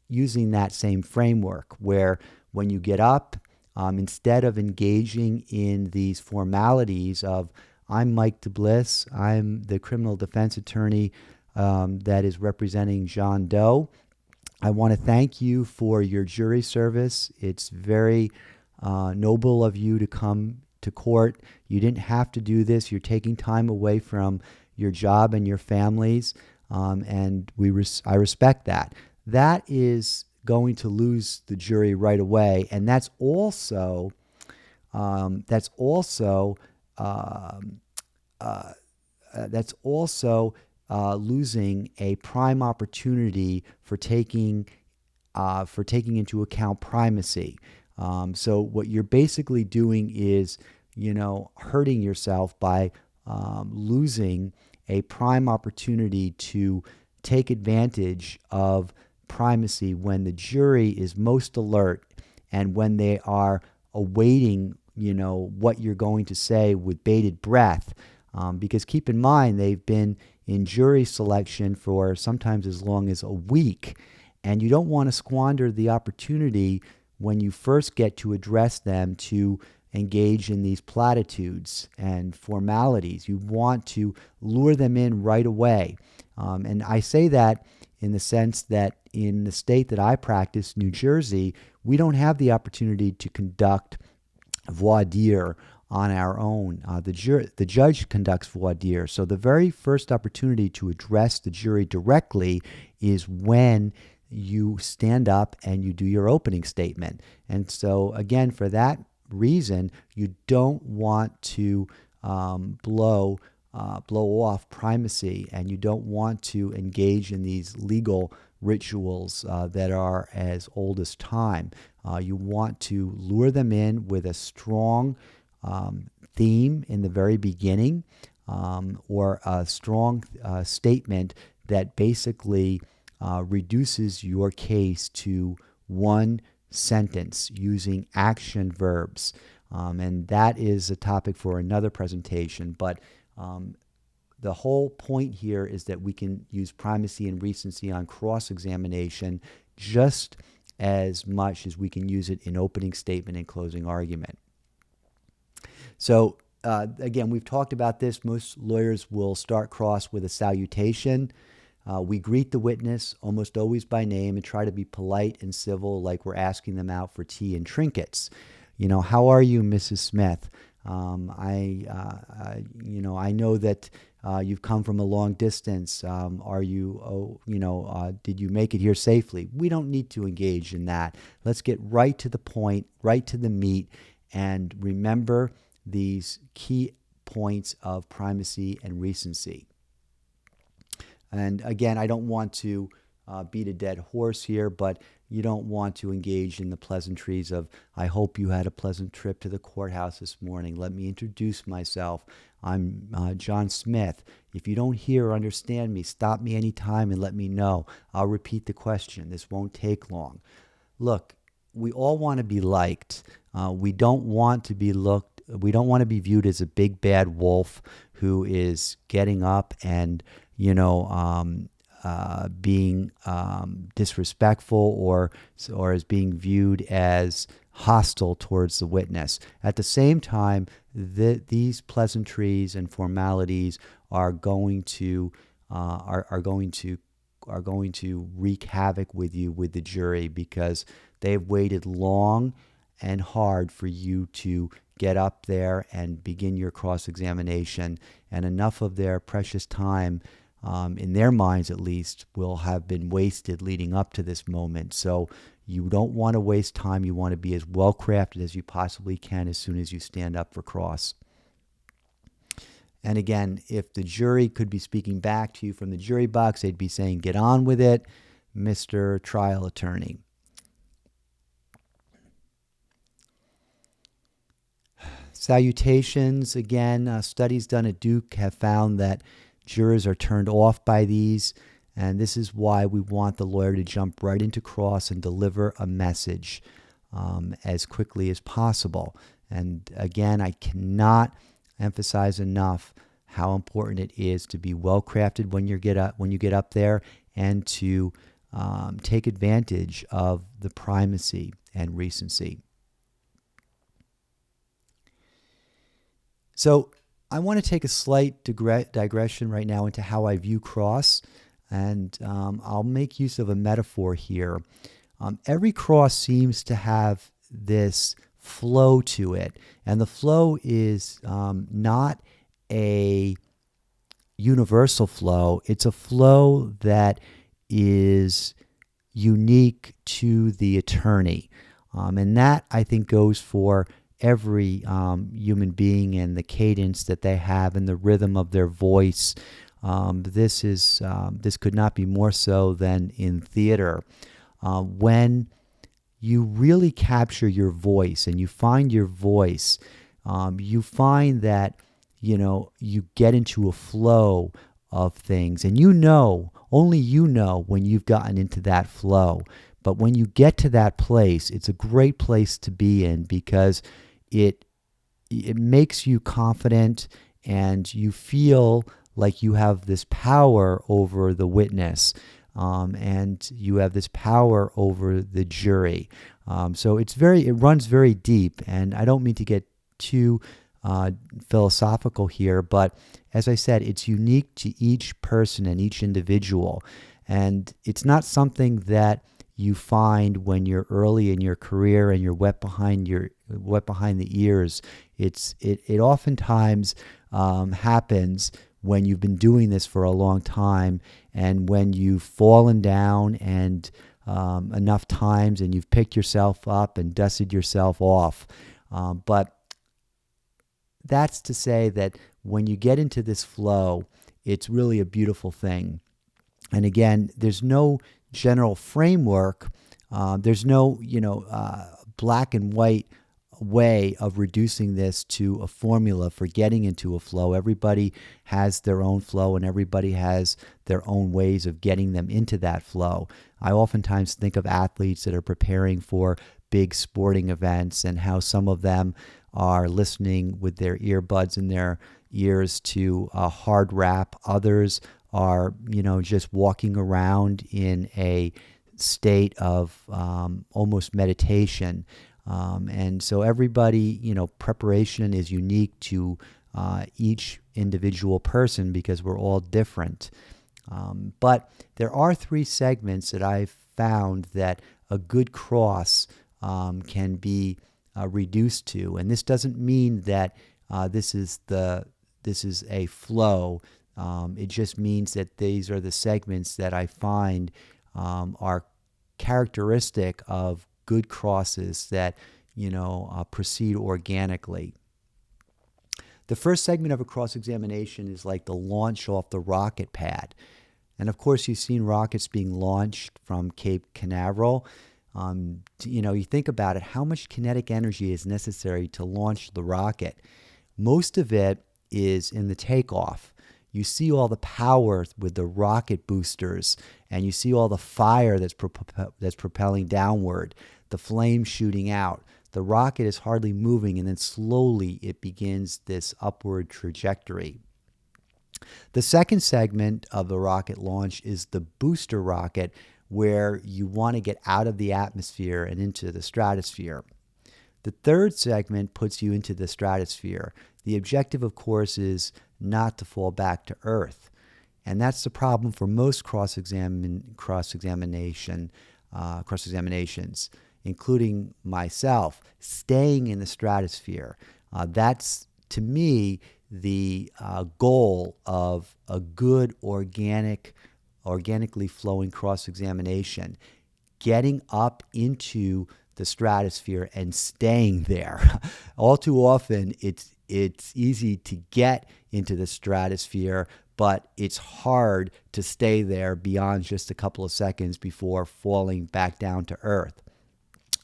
using that same framework, where when you get up, instead of engaging in these formalities of, I'm Mike DeBliss, I'm the criminal defense attorney that is representing John Doe. I want to thank you for your jury service. It's very noble of you to come to court. You didn't have to do this. You're taking time away from your job and your families, and I respect that. That is going to lose the jury right away, and that's also losing a prime opportunity for taking into account primacy. So what you're basically doing is, hurting yourself by losing a prime opportunity to take advantage of primacy when the jury is most alert and when they are awaiting, what you're going to say with bated breath. Because keep in mind, they've been in jury selection for sometimes as long as a week, and you don't want to squander the opportunity when you first get to address them to engage in these platitudes and formalities. You want to lure them in right away. And I say that in the sense that in the state that I practice, New Jersey, we don't have the opportunity to conduct voir dire on our own. The judge conducts voir dire. So the very first opportunity to address the jury directly is when you stand up and you do your opening statement. And so again, for that reason, you don't want to blow off primacy, and you don't want to engage in these legal rituals that are as old as time. You want to lure them in with a strong theme in the very beginning, or a strong statement that basically reduces your case to one sentence using action verbs. And that is a topic for another presentation. But the whole point here is that we can use primacy and recency on cross-examination just as much as we can use it in opening statement and closing argument. So again, we've talked about this. Most lawyers will start cross with a salutation. We greet the witness almost always by name and try to be polite and civil, like we're asking them out for tea and trinkets. How are you, Mrs. Smith? I know that you've come from a long distance. Did you make it here safely? We don't need to engage in that. Let's get right to the point, right to the meat, and remember these key points of primacy and recency. And again, I don't want to beat a dead horse here, but you don't want to engage in the pleasantries of, I hope you had a pleasant trip to the courthouse this morning. Let me introduce myself. I'm John Smith. If you don't hear or understand me, stop me anytime and let me know. I'll repeat the question. This won't take long. Look, we all want to be liked. We don't want to be viewed as a big bad wolf who is getting up and being disrespectful or as being viewed as hostile towards the witness. At the same time, these pleasantries and formalities are going to wreak havoc with the jury, because they've waited long and hard for you to get up there and begin your cross-examination, and enough of their precious time, in their minds at least, will have been wasted leading up to this moment. So you don't want to waste time. You want to be as well-crafted as you possibly can as soon as you stand up for cross. And again, if the jury could be speaking back to you from the jury box, they'd be saying, "Get on with it, Mr. Trial Attorney." Salutations, again, studies done at Duke have found that jurors are turned off by these, And this is why we want the lawyer to jump right into cross and deliver a message as quickly as possible. And again, I cannot emphasize enough how important it is to be well crafted when you get up there, and to take advantage of the primacy and recency. So I want to take a slight digression right now into how I view cross, and I'll make use of a metaphor here. Every cross seems to have this flow to it, and the flow is not a universal flow. It's a flow that is unique to the attorney, and that, I think, goes for every human being, and the cadence that they have and the rhythm of their voice. This could not be more so than in theater. When you really capture your voice and you find your voice, you find that you get into a flow of things, and only you know when you've gotten into that flow. But when you get to that place, it's a great place to be in, because it makes you confident, and you feel like you have this power over the witness, and you have this power over the jury. So it runs very deep, and I don't mean to get too philosophical here, but as I said, it's unique to each person and each individual, and it's not something that you find when you're early in your career and you're wet behind the ears. It oftentimes happens when you've been doing this for a long time, and when you've fallen down and enough times, and you've picked yourself up and dusted yourself off. But that's to say that when you get into this flow, it's really a beautiful thing. And again, there's no general framework. There's no black and white way of reducing this to a formula for getting into a flow. Everybody has their own flow, and everybody has their own ways of getting them into that flow. I oftentimes think of athletes that are preparing for big sporting events, and how some of them are listening with their earbuds in their ears to hard rap. Others are, just walking around in a state of almost meditation. And so everybody, preparation is unique to each individual person, because we're all different. But there are 3 segments that I've found that a good cross can be reduced to. And this doesn't mean that this is a flow. It just means that these are the segments that I find are characteristic of good crosses that proceed organically. The first segment of a cross-examination is like the launch off the rocket pad. And of course, you've seen rockets being launched from Cape Canaveral. You think about it, how much kinetic energy is necessary to launch the rocket? Most of it is in the takeoff. You see all the power with the rocket boosters, and you see all the fire that's propelling downward, the flames shooting out. The rocket is hardly moving, and then slowly it begins this upward trajectory. The second segment of the rocket launch is the booster rocket, where you want to get out of the atmosphere and into the stratosphere. The third segment puts you into the stratosphere. The objective, of course, is not to fall back to Earth. And that's the problem for most cross-examinations, including myself, staying in the stratosphere. That's, to me, the goal of a good organically flowing cross-examination, getting up into the stratosphere and staying there. All too often, it's easy to get into the stratosphere, but it's hard to stay there beyond just a couple of seconds before falling back down to Earth.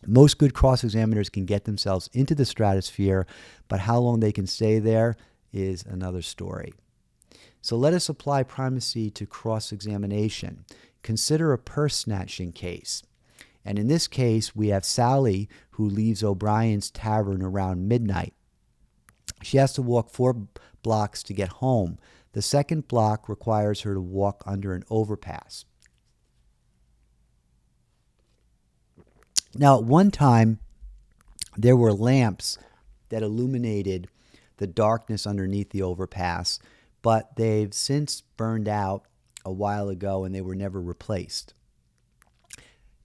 Most good cross-examiners can get themselves into the stratosphere, but how long they can stay there is another story. So let us apply primacy to cross-examination. Consider a purse snatching case. And in this case, we have Sally, who leaves O'Brien's tavern around midnight. She has to walk 4 blocks to get home. The second block requires her to walk under an overpass. Now, at one time, there were lamps that illuminated the darkness underneath the overpass, but they've since burned out a while ago and they were never replaced.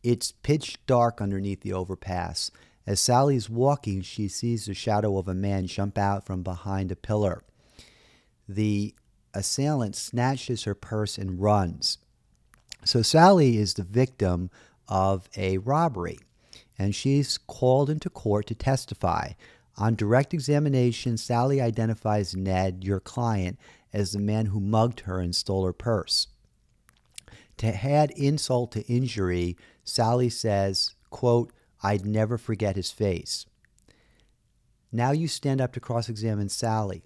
It's pitch dark underneath the overpass. As Sally's walking, she sees the shadow of a man jump out from behind a pillar. The assailant snatches her purse and runs. So Sally is the victim of a robbery, and she's called into court to testify. On direct examination, Sally identifies Ned, your client, as the man who mugged her and stole her purse. To add insult to injury, Sally says, quote, "I'd never forget his face." Now you stand up to cross-examine Sally.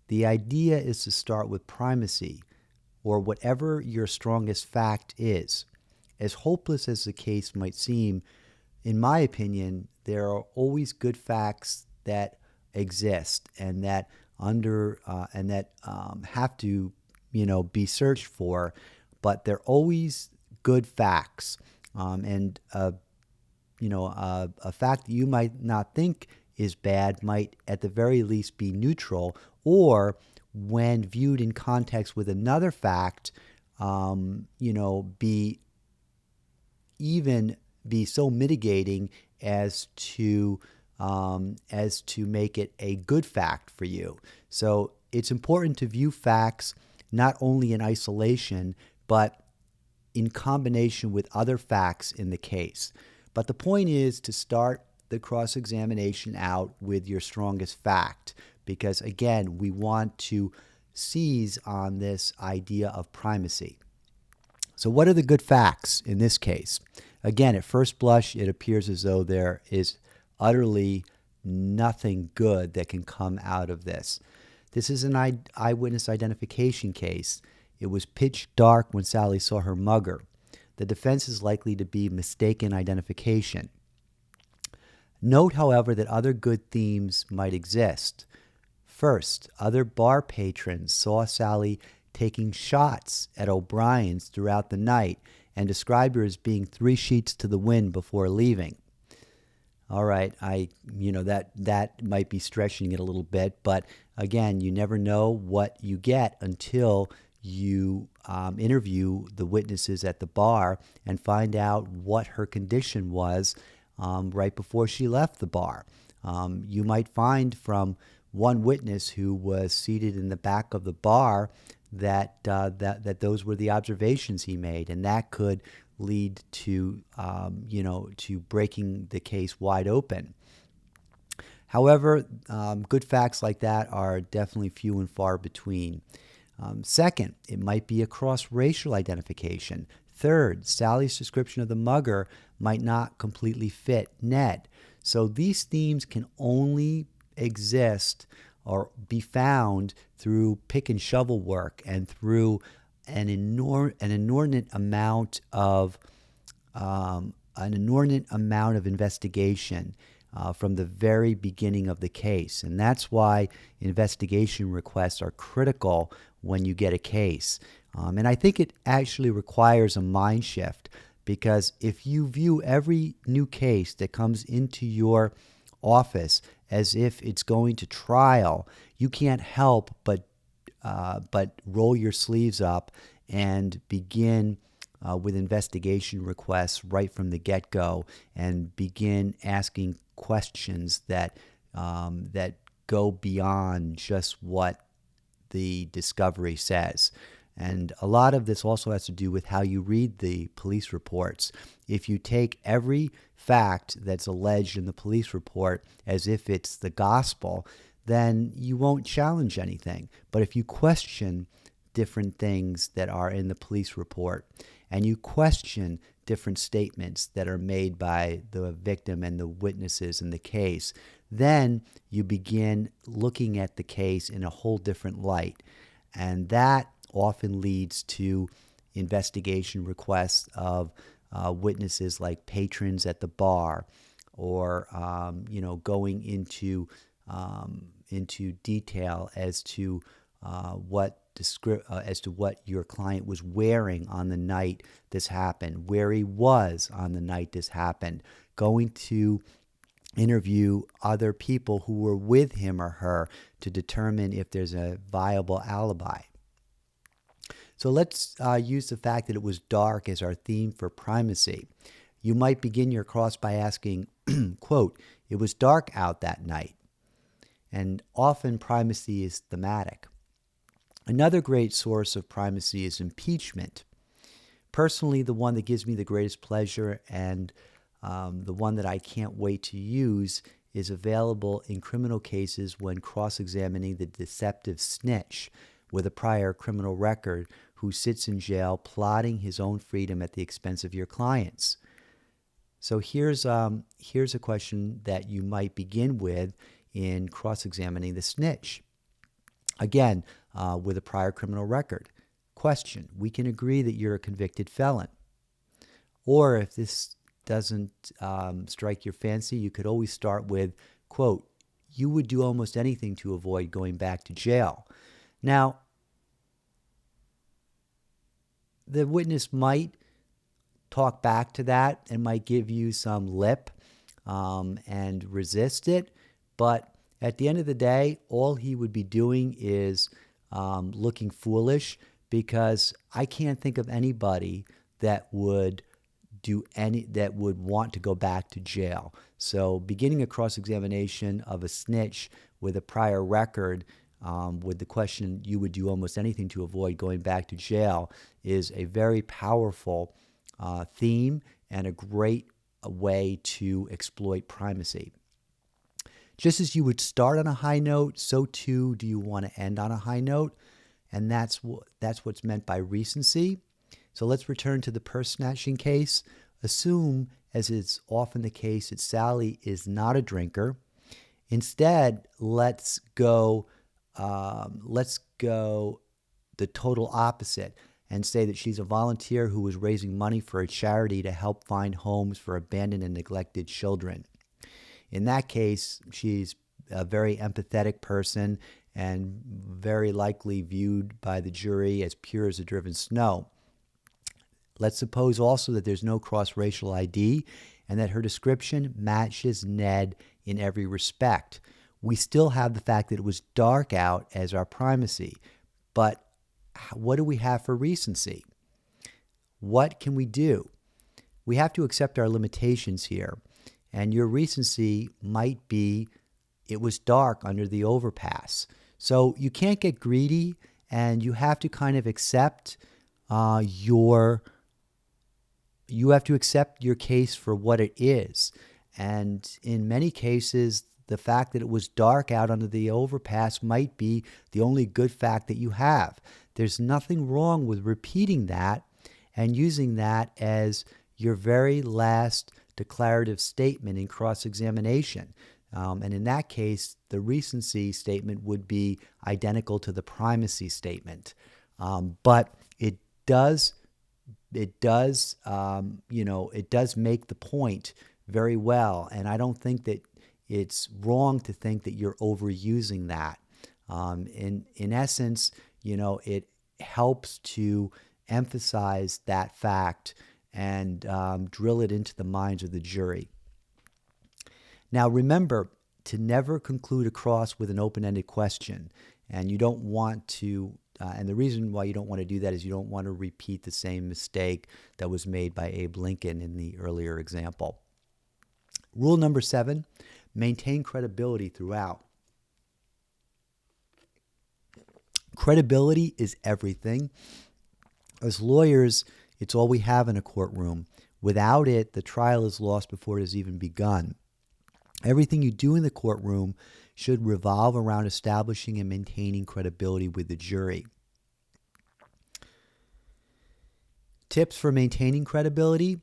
The idea is to start with primacy, or whatever your strongest fact is. As hopeless as the case might seem, in my opinion, there are always good facts that exist and that have to, be searched for, but they're always good facts. A fact that you might not think is bad might at the very least be neutral, or when viewed in context with another fact, be so mitigating as to make it a good fact for you. So it's important to view facts not only in isolation, but in combination with other facts in the case. But the point is to start the cross-examination out with your strongest fact, because again, we want to seize on this idea of primacy. So what are the good facts in this case? Again, at first blush, it appears as though there is utterly nothing good that can come out of this. This is an eyewitness identification case. It was pitch dark when Sally saw her mugger. The defense is likely to be mistaken identification. Note, however, that other good themes might exist. First, other bar patrons saw Sally taking shots at O'Brien's throughout the night and described her as being 3 sheets to the wind before leaving. All right, that might be stretching it a little bit, but again, you never know what you get until you interview the witnesses at the bar and find out what her condition was right before she left the bar. You might find from one witness who was seated in the back of the bar that those were the observations he made, and that could lead to breaking the case wide open. However, good facts like that are definitely few and far between. Second, it might be a cross-racial identification. Third, Sally's description of the mugger might not completely fit Ned. So these themes can only exist or be found through pick and shovel work and through an inordinate amount of investigation from the very beginning of the case. And that's why investigation requests are critical when you get a case. And I think it actually requires a mind shift, because if you view every new case that comes into your office as if it's going to trial, you can't help but roll your sleeves up and begin with investigation requests right from the get-go, and begin asking questions that go beyond just what the discovery says. And a lot of this also has to do with how you read the police reports. If you take every fact that's alleged in the police report as if it's the gospel, then you won't challenge anything. But if you question different things that are in the police report, and you question different statements that are made by the victim and the witnesses in the case, then you begin looking at the case in a whole different light. And that often leads to investigation requests of witnesses like patrons at the bar, or going into detail as to what your client was wearing on the night this happened, where he was on the night this happened, going to interview other people who were with him or her to determine if there's a viable alibi. So let's use the fact that it was dark as our theme for primacy. You might begin your cross by asking, quote, "It was dark out that night." And often primacy is thematic. Another great source of primacy is impeachment. Personally, the one that gives me the greatest pleasure and the one that I can't wait to use is available in criminal cases when cross-examining the deceptive snitch with a prior criminal record who sits in jail plotting his own freedom at the expense of your clients. So here's a question that you might begin with in cross-examining the snitch. Again, with a prior criminal record. Question: we can agree that you're a convicted felon. Or if this doesn't strike your fancy, you could always start with, quote, "You would do almost anything to avoid going back to jail." Now, the witness might talk back to that and might give you some lip and resist it, but at the end of the day, all he would be doing is looking foolish, because I can't think of anybody that would want to go back to jail. So beginning a cross-examination of a snitch with a prior record with the question, "You would do almost anything to avoid going back to jail," is a very powerful theme and a great way to exploit primacy. Just as you would start on a high note, so too do you want to end on a high note, and that's what's meant by recency. So let's return to the purse snatching case. Assume, as is often the case, that Sally is not a drinker. Instead, let's go the total opposite and say that she's a volunteer who was raising money for a charity to help find homes for abandoned and neglected children. In that case, she's a very empathetic person and very likely viewed by the jury as pure as the driven snow. Let's suppose also that there's no cross-racial ID and that her description matches Ned in every respect. We still have the fact that it was dark out as our primacy, but what do we have for recency? What can we do? We have to accept our limitations here, and your recency might be it was dark under the overpass. So you can't get greedy, and you have to kind of accept your case for what it is. And in many cases, the fact that it was dark out under the overpass might be the only good fact that you have. There's nothing wrong with repeating that and using that as your very last declarative statement in cross-examination. And in that case, the recency statement would be identical to the primacy statement. But it does make the point very well. And I don't think that it's wrong to think that you're overusing that. In essence, it helps to emphasize that fact and drill it into the minds of the jury. Now, remember to never conclude a cross with an open-ended question. And you don't want to, and the reason why you don't want to do that is you don't want to repeat the same mistake that was made by Abe Lincoln in the earlier example. Rule number 7, maintain credibility throughout. Credibility is everything. As lawyers, it's all we have in a courtroom. Without it, the trial is lost before it has even begun. Everything you do in the courtroom should revolve around establishing and maintaining credibility with the jury. Tips for maintaining credibility: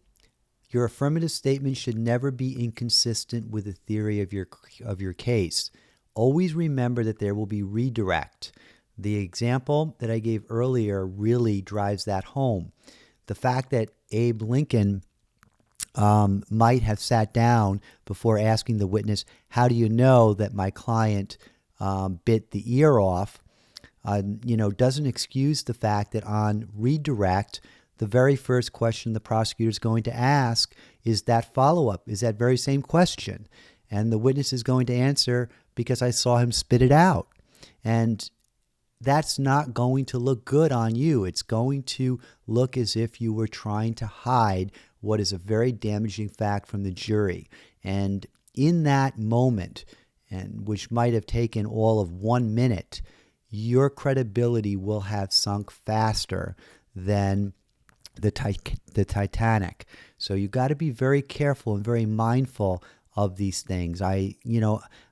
your affirmative statement should never be inconsistent with the theory of your case. Always remember that there will be redirect.
The example that I gave earlier really drives that home. The fact that Abe Lincoln might have sat down before asking the witness, how do you know that my client bit the ear off, doesn't excuse the fact that on redirect, the very first question the prosecutor is going to ask is that follow-up, is that very same question. And the witness is going to answer, because I saw him spit it out. And that's not going to look good on you. It's going to look as if you were trying to hide what is a very damaging fact from the jury. And in that moment, and which might have taken all of 1 minute, your credibility will have sunk faster than the Titanic. So you got to be very careful and very mindful of these things. I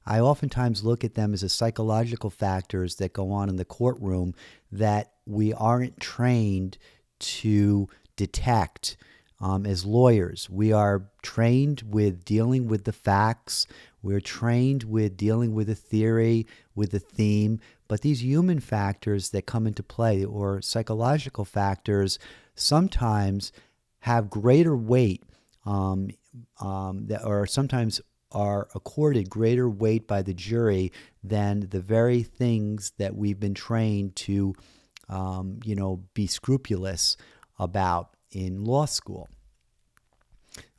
oftentimes look at them as a psychological factors that go on in the courtroom that we aren't trained to detect. As lawyers, we are trained with dealing with the facts. We're trained with dealing with a theory, with a theme. But these human factors that come into play, or psychological factors, sometimes have greater weight, or sometimes are accorded greater weight by the jury than the very things that we've been trained to, be scrupulous about in law school.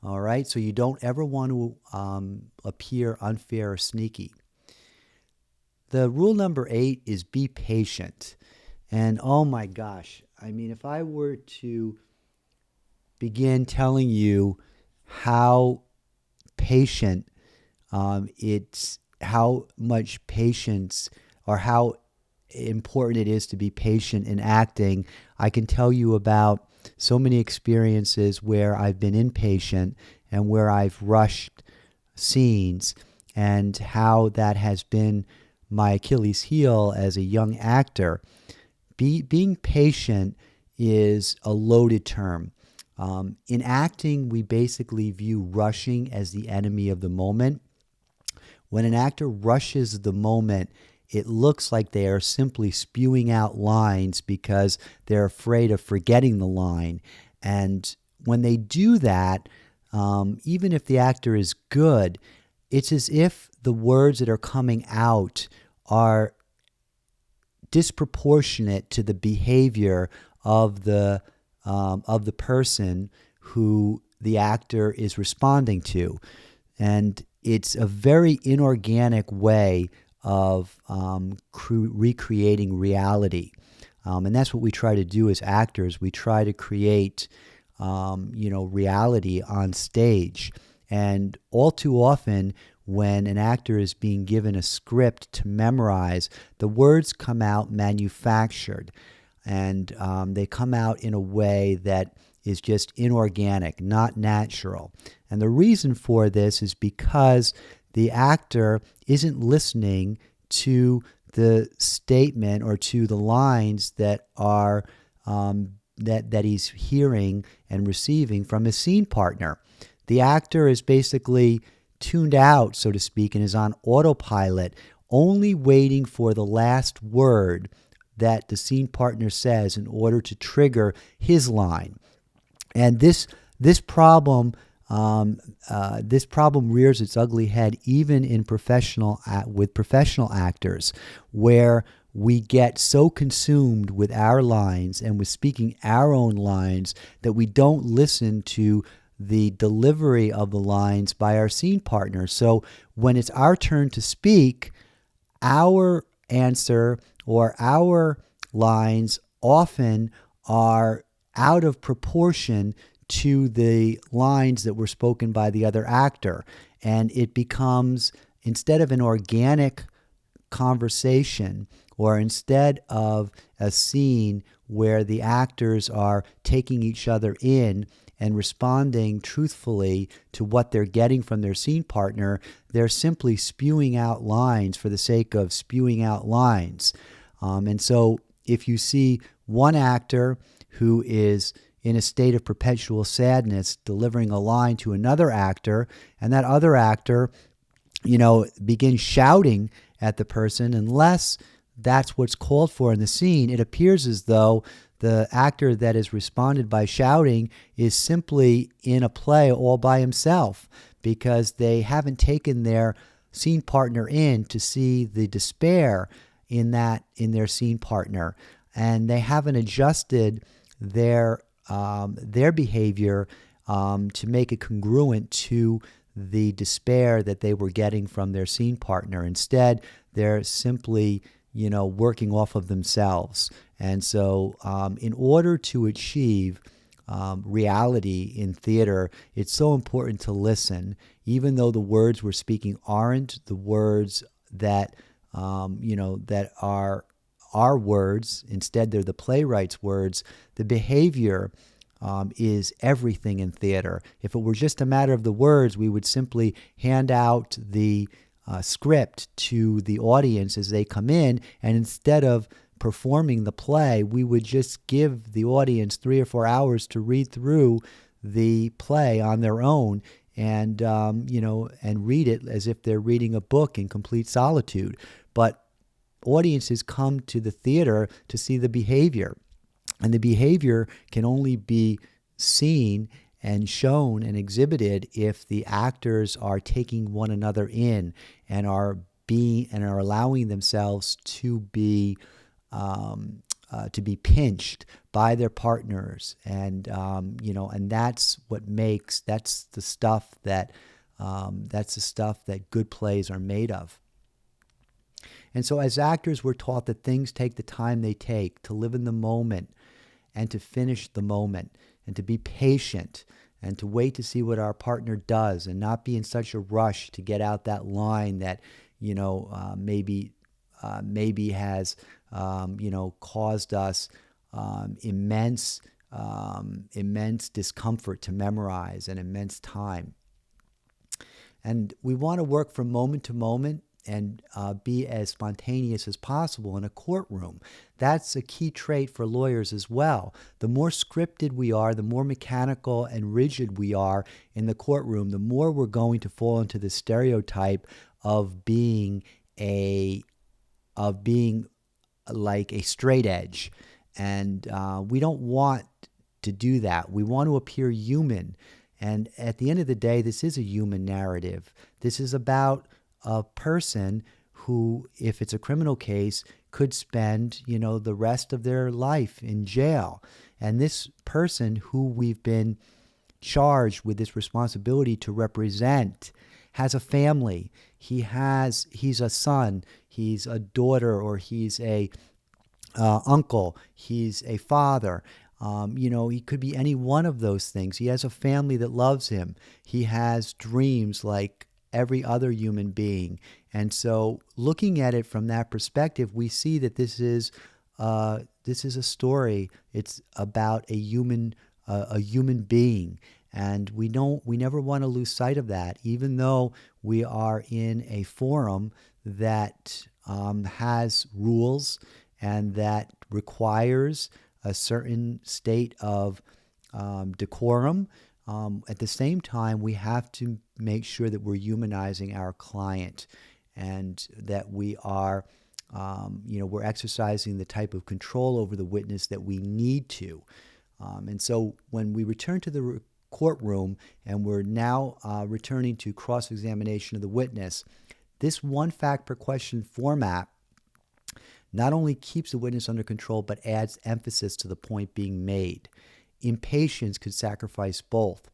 All right, so you don't ever want to appear unfair or sneaky. The rule number 8 is be patient. And oh my gosh, I mean, if I were to begin telling you how patient it's how much patience, or how important it is to be patient in acting, I can tell you about so many experiences where I've been impatient and where I've rushed scenes, and how that has been my Achilles heel as a young actor. Being patient is a loaded term. In acting, we basically view rushing as the enemy of the moment. When an actor rushes the moment, it looks like they are simply spewing out lines because they're afraid of forgetting the line. And when they do that, even if the actor is good, it's as if the words that are coming out are disproportionate to the behavior of the person who the actor is responding to. And it's a very inorganic way of recreating reality. And that's what we try to do as actors. We try to create, reality on stage. And all too often, when an actor is being given a script to memorize, the words come out manufactured. And they come out in a way that is just inorganic, not natural. And the reason for this is because the actor isn't listening to the statement or to the lines that are that he's hearing and receiving from his scene partner. The actor is basically tuned out, so to speak, and is on autopilot, only waiting for the last word that the scene partner says in order to trigger his line. And this problem rears its ugly head even in professional actors, where we get so consumed with our lines and with speaking our own lines that we don't listen to the delivery of the lines by our scene partner. So when it's our turn to speak, our answer or our lines often are out of proportion to the lines that were spoken by the other actor. And it becomes, instead of an organic conversation, or instead of a scene where the actors are taking each other in and responding truthfully to what they're getting from their scene partner, they're simply spewing out lines for the sake of spewing out lines. And so if you see one actor who is in a state of perpetual sadness delivering a line to another actor, and that other actor, begins shouting at the person, unless that's what's called for in the scene, it appears as though the actor that has responded by shouting is simply in a play all by himself, because they haven't taken their scene partner in to see the despair in their scene partner, and they haven't adjusted their behavior to make it congruent to the despair that they were getting from their scene partner. Instead, they're simply, working off of themselves. And so in order to achieve reality in theater, it's so important to listen, even though the words we're speaking aren't the words that, that are our words. Instead, they're the playwright's words. The behavior is everything in theater. If it were just a matter of the words, we would simply hand out the script to the audience as they come in, and instead of performing the play, we would just give the audience 3 or 4 hours to read through the play on their own, and and read it as if they're reading a book in complete solitude. But audiences come to the theater to see the behavior, and the behavior can only be seen and shown and exhibited if the actors are taking one another in and are allowing themselves to be pinched by their partners, and and that's the stuff that good plays are made of. And so as actors, we're taught that things take the time they take, to live in the moment and to finish the moment, and to be patient and to wait to see what our partner does, and not be in such a rush to get out that line that maybe has caused us immense discomfort to memorize and immense time. And we want to work from moment to moment and be as spontaneous as possible in a courtroom. That's a key trait for lawyers as well. The more scripted we are, the more mechanical and rigid we are in the courtroom, the more we're going to fall into the stereotype of being like a straight edge. And we don't want to do that. We want to appear human. And at the end of the day, this is a human narrative. This is about a person who, if it's a criminal case, could spend, the rest of their life in jail. And this person who we've been charged with this responsibility to represent has a family. He's a son, he's a daughter, or he's a uncle, he's a father. He could be any one of those things. He has a family that loves him. He has dreams like every other human being. And so looking at it from that perspective, we see that this is a story. It's about a human being. And we never want to lose sight of that, even though we are in a forum that has rules and that requires a certain state of decorum. At the same time, we have to make sure that we're humanizing our client, and that we are, we're exercising the type of control over the witness that we need to. And so when we return to the courtroom, and we're now returning to cross-examination of the witness, this one fact per question format not only keeps the witness under control, but adds emphasis to the point being made. Impatience could sacrifice both.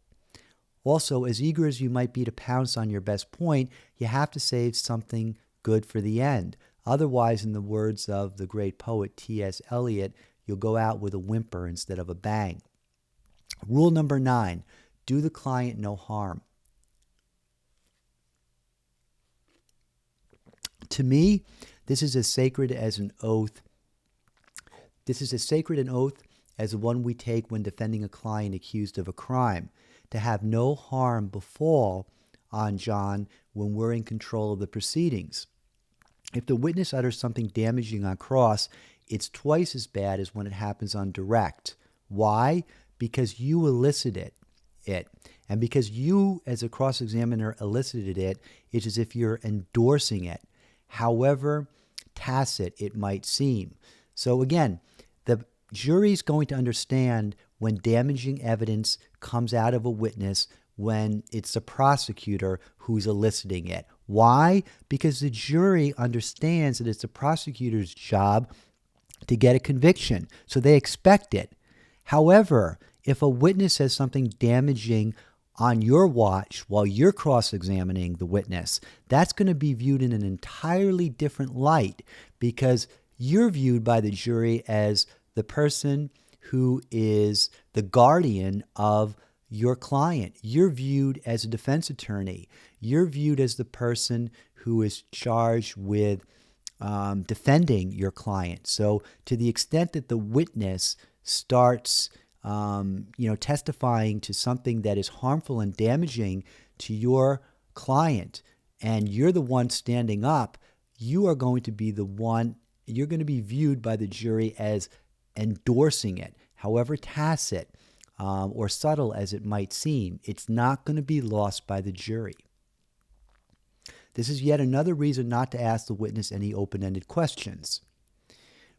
Also, as eager as you might be to pounce on your best point, you have to save something good for the end. Otherwise, in the words of the great poet T.S. Eliot, you'll go out with a whimper instead of a bang. Rule number 9, do the client no harm. To me, this is as sacred as an oath. This is as sacred an oath as the one we take when defending a client accused of a crime, to have no harm befall on John when we're in control of the proceedings. If the witness utters something damaging on cross, it's twice as bad as when it happens on direct. Why? Because you elicited it. And because you, as a cross-examiner, elicited it, it's as if you're endorsing it. However tacit it might seem. So again, the jury is going to understand when damaging evidence comes out of a witness when it's the prosecutor who's eliciting it. Why? Because the jury understands that it's the prosecutor's job to get a conviction, so they expect it. However, if a witness says something damaging on your watch while you're cross-examining the witness, that's going to be viewed in an entirely different light because you're viewed by the jury as the person who is the guardian of your client. You're viewed as a defense attorney. You're viewed as the person who is charged with defending your client. So to the extent that the witness starts testifying to something that is harmful and damaging to your client, and you're the one standing up, you're going to be viewed by the jury as endorsing it, however tacit or subtle as it might seem. It's not going to be lost by the jury. This is yet another reason not to ask the witness any open-ended questions.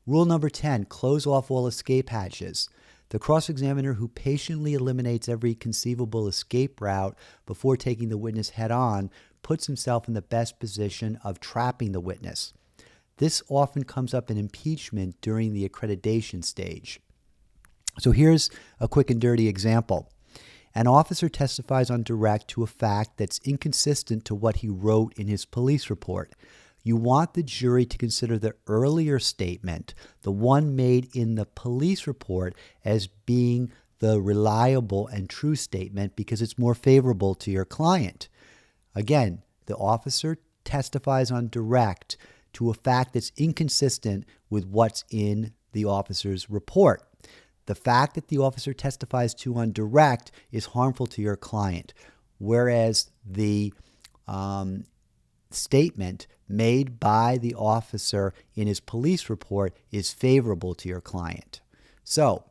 Rule number 10, close off all escape hatches. The cross-examiner who patiently eliminates every conceivable escape route before taking the witness head-on puts himself in the best position of trapping the witness. This often comes up in impeachment during the accreditation stage. So here's a quick and dirty example. An officer testifies on direct to a fact that's inconsistent to what he wrote in his police report. You want the jury to consider the earlier statement, the one made in the police report, as being the reliable and true statement because it's more favorable to your client. Again, the officer testifies on direct to a fact that's inconsistent with what's in the officer's report. The fact that the officer testifies to on direct is harmful to your client, whereas the statement made by the officer in his police report is favorable to your client. So,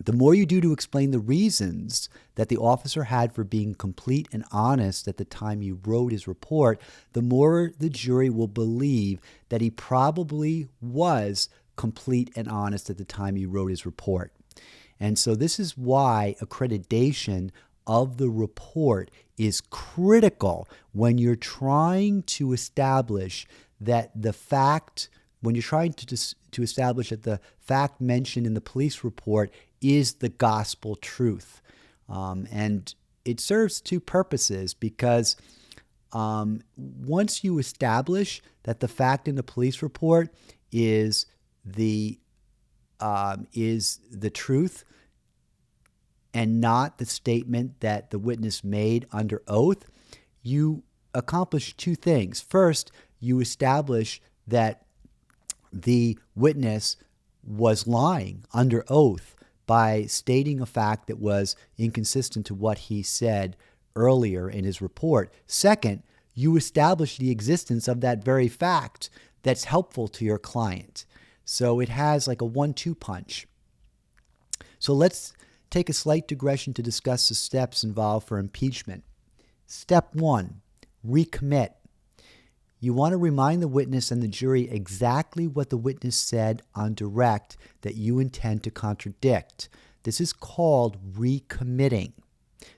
the more you do to explain the reasons that the officer had for being complete and honest at the time he wrote his report, the more the jury will believe that he probably was complete and honest at the time he wrote his report. And so this is why accreditation of the report is critical when you're trying to establish that the fact, when you're trying to establish that the fact mentioned in the police report is the gospel truth. And it serves two purposes because once you establish that the fact in the police report is the truth and not the statement that the witness made under oath, you accomplish two things. First, you establish that the witness was lying under oath by stating a fact that was inconsistent to what he said earlier in his report. Second, you establish the existence of that very fact that's helpful to your client. So it has like a 1-2 punch. So let's take a slight digression to discuss the steps involved for impeachment. Step 1, recommit. You want to remind the witness and the jury exactly what the witness said on direct that you intend to contradict. This is called recommitting.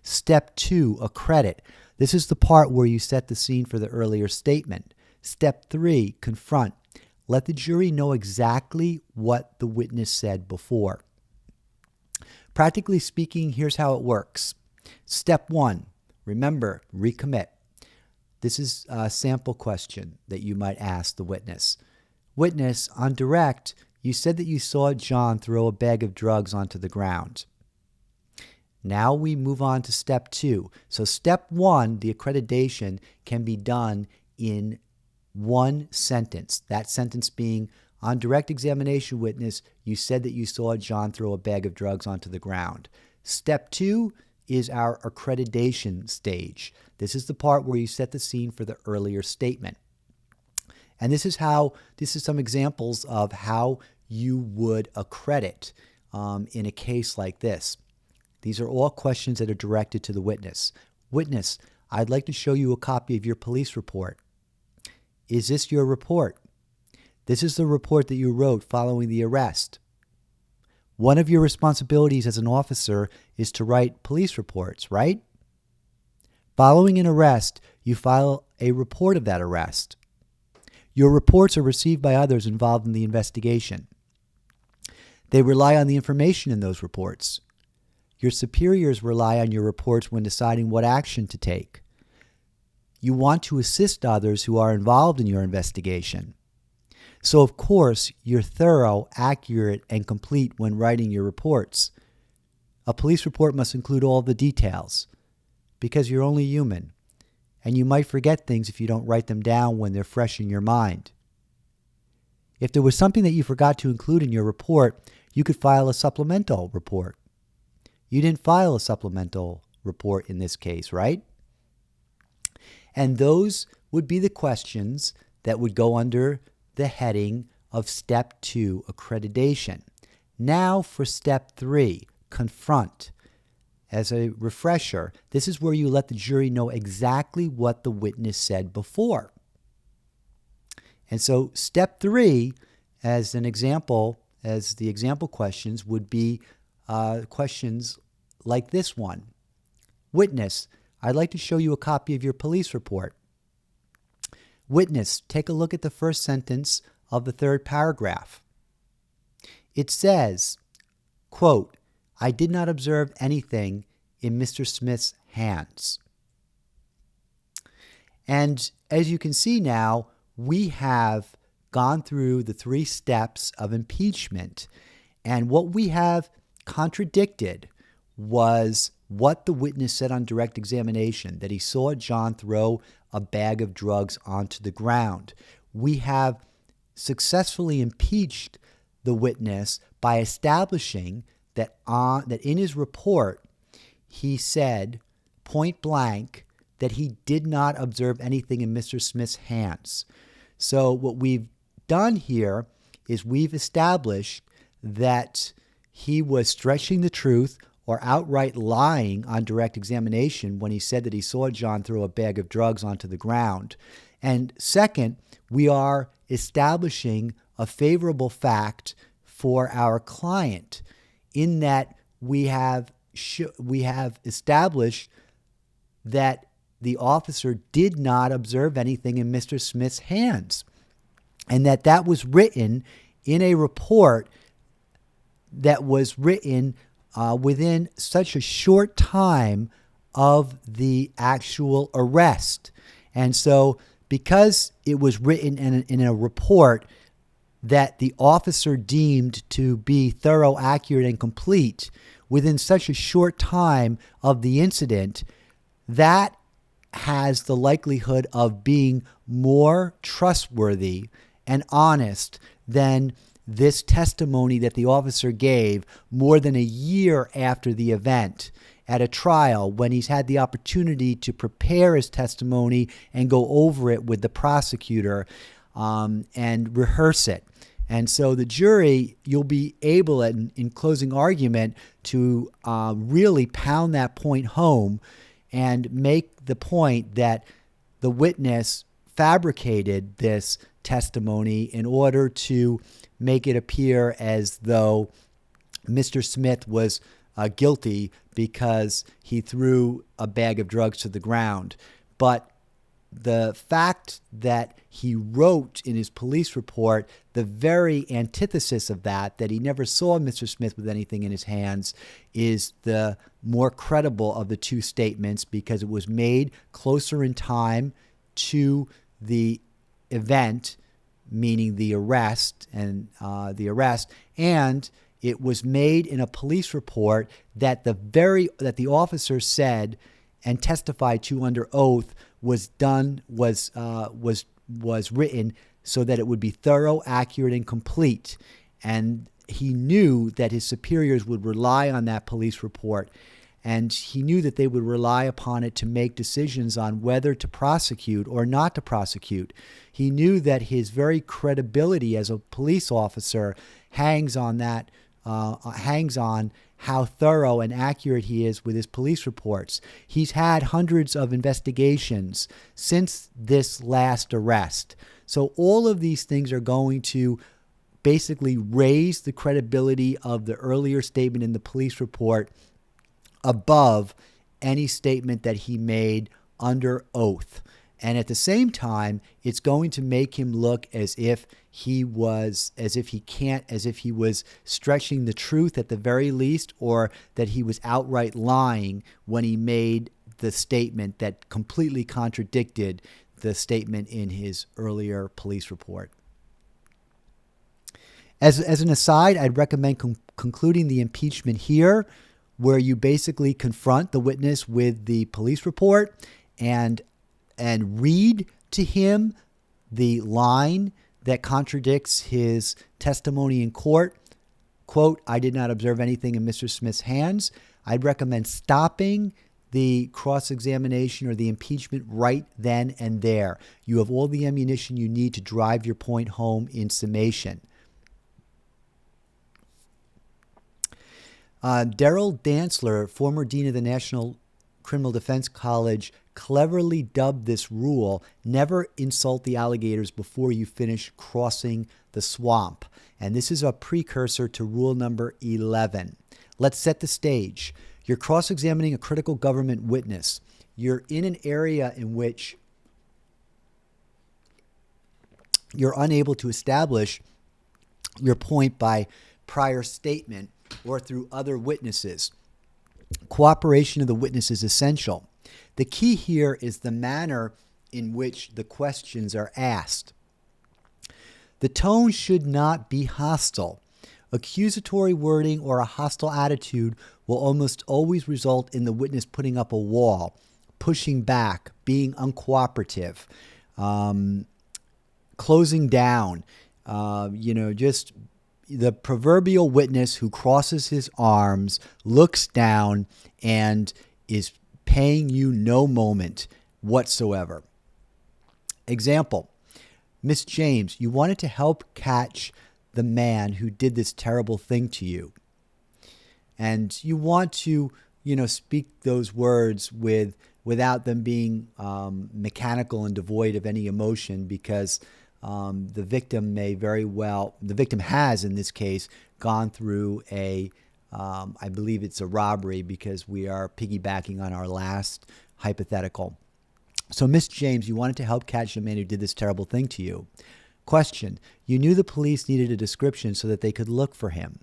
Step 2, accredit. This is the part where you set the scene for the earlier statement. Step 3, confront. Let the jury know exactly what the witness said before. Practically speaking, here's how it works. Step 1, remember, recommit. This is a sample question that you might ask the witness. Witness, on direct, you said that you saw John throw a bag of drugs onto the ground. Now we move on to step 2. So step 1, the accreditation, can be done in one sentence. That sentence being, on direct examination, witness, you said that you saw John throw a bag of drugs onto the ground. Step 2 is our accreditation stage. This is the part where you set the scene for the earlier statement. And this is some examples of how you would accredit in a case like this. These are all questions that are directed to the witness. Witness, I'd like to show you a copy of your police report. Is this your report? This is the report that you wrote following the arrest. One of your responsibilities as an officer is to write police reports, right? Following an arrest, you file a report of that arrest. Your reports are received by others involved in the investigation. They rely on the information in those reports. Your superiors rely on your reports when deciding what action to take. You want to assist others who are involved in your investigation. So, of course, you're thorough, accurate, and complete when writing your reports. A police report must include all the details, because you're only human, and you might forget things if you don't write them down when they're fresh in your mind. If there was something that you forgot to include in your report, you could file a supplemental report. You didn't file a supplemental report in this case, right? And those would be the questions that would go under the heading of Step 2, accreditation. Now for Step 3, confront. As a refresher, this is where you let the jury know exactly what the witness said before. And so Step 3, as an example, as the example questions, would be questions like this one. Witness, I'd like to show you a copy of your police report. Witness, take a look at the first sentence of the third paragraph. It says, quote, I did not observe anything in Mr. Smith's hands. And as you can see now, we have gone through the 3 steps of impeachment. And what we have contradicted was what the witness said on direct examination, that he saw John throw a bag of drugs onto the ground. We have successfully impeached the witness by establishing that in his report, he said point blank that he did not observe anything in Mr. Smith's hands. So what we've done here is we've established that he was stretching the truth or outright lying on direct examination when he said that he saw John throw a bag of drugs onto the ground. And second, we are establishing a favorable fact for our client in that we have established that the officer did not observe anything in Mr. Smith's hands, and that was written in a report that was written within such a short time of the actual arrest. And so because it was written in a report that the officer deemed to be thorough, accurate, and complete within such a short time of the incident, that has the likelihood of being more trustworthy and honest than this testimony that the officer gave more than a year after the event at a trial, when he's had the opportunity to prepare his testimony and go over it with the prosecutor and rehearse it. And so the jury, you'll be able in closing argument to really pound that point home and make the point that the witness fabricated this testimony in order to make it appear as though Mr. Smith was guilty because he threw a bag of drugs to the ground. But the fact that he wrote in his police report the very antithesis of that he never saw Mr. Smith with anything in his hands, is the more credible of the 2 statements, because it was made closer in time to the event, meaning the arrest, and it was made in a police report that the officer said and testified to under oath was written so that it would be thorough, accurate, and complete. And he knew that his superiors would rely on that police report, and he knew that they would rely upon it to make decisions on whether to prosecute or not to prosecute. He knew that his very credibility as a police officer hangs on how thorough and accurate he is with his police reports. He's had hundreds of investigations since this last arrest. So all of these things are going to basically raise the credibility of the earlier statement in the police report above any statement that he made under oath. And at the same time, it's going to make him look as if he was stretching the truth at the very least, or that he was outright lying when he made the statement that completely contradicted the statement in his earlier police report. As an aside, I'd recommend concluding the impeachment here, where you basically confront the witness with the police report and read to him the line that contradicts his testimony in court. Quote, "I did not observe anything in Mr. Smith's hands." I'd recommend stopping the cross-examination or the impeachment right then and there. You have all the ammunition you need to drive your point home in summation. Daryl Dantzler, former dean of the National Criminal Defense College, cleverly dubbed this rule, "Never insult the alligators before you finish crossing the swamp." And this is a precursor to rule number 11. Let's set the stage. You're cross-examining a critical government witness. You're in an area in which you're unable to establish your point by prior statement or through other witnesses. Cooperation of the witness is essential. The key here is the manner in which the questions are asked. The tone should not be hostile. Accusatory wording or a hostile attitude will almost always result in the witness putting up a wall, pushing back, being uncooperative, closing down, just the proverbial witness who crosses his arms, looks down, and is paying you no moment whatsoever. Example, Miss James, you wanted to help catch the man who did this terrible thing to you. And you want to, speak those words without them being mechanical and devoid of any emotion, because the victim has in this case gone through I believe it's a robbery, because we are piggybacking on our last hypothetical. So, Miss James, you wanted to help catch the man who did this terrible thing to you. Question, you knew the police needed a description so that they could look for him.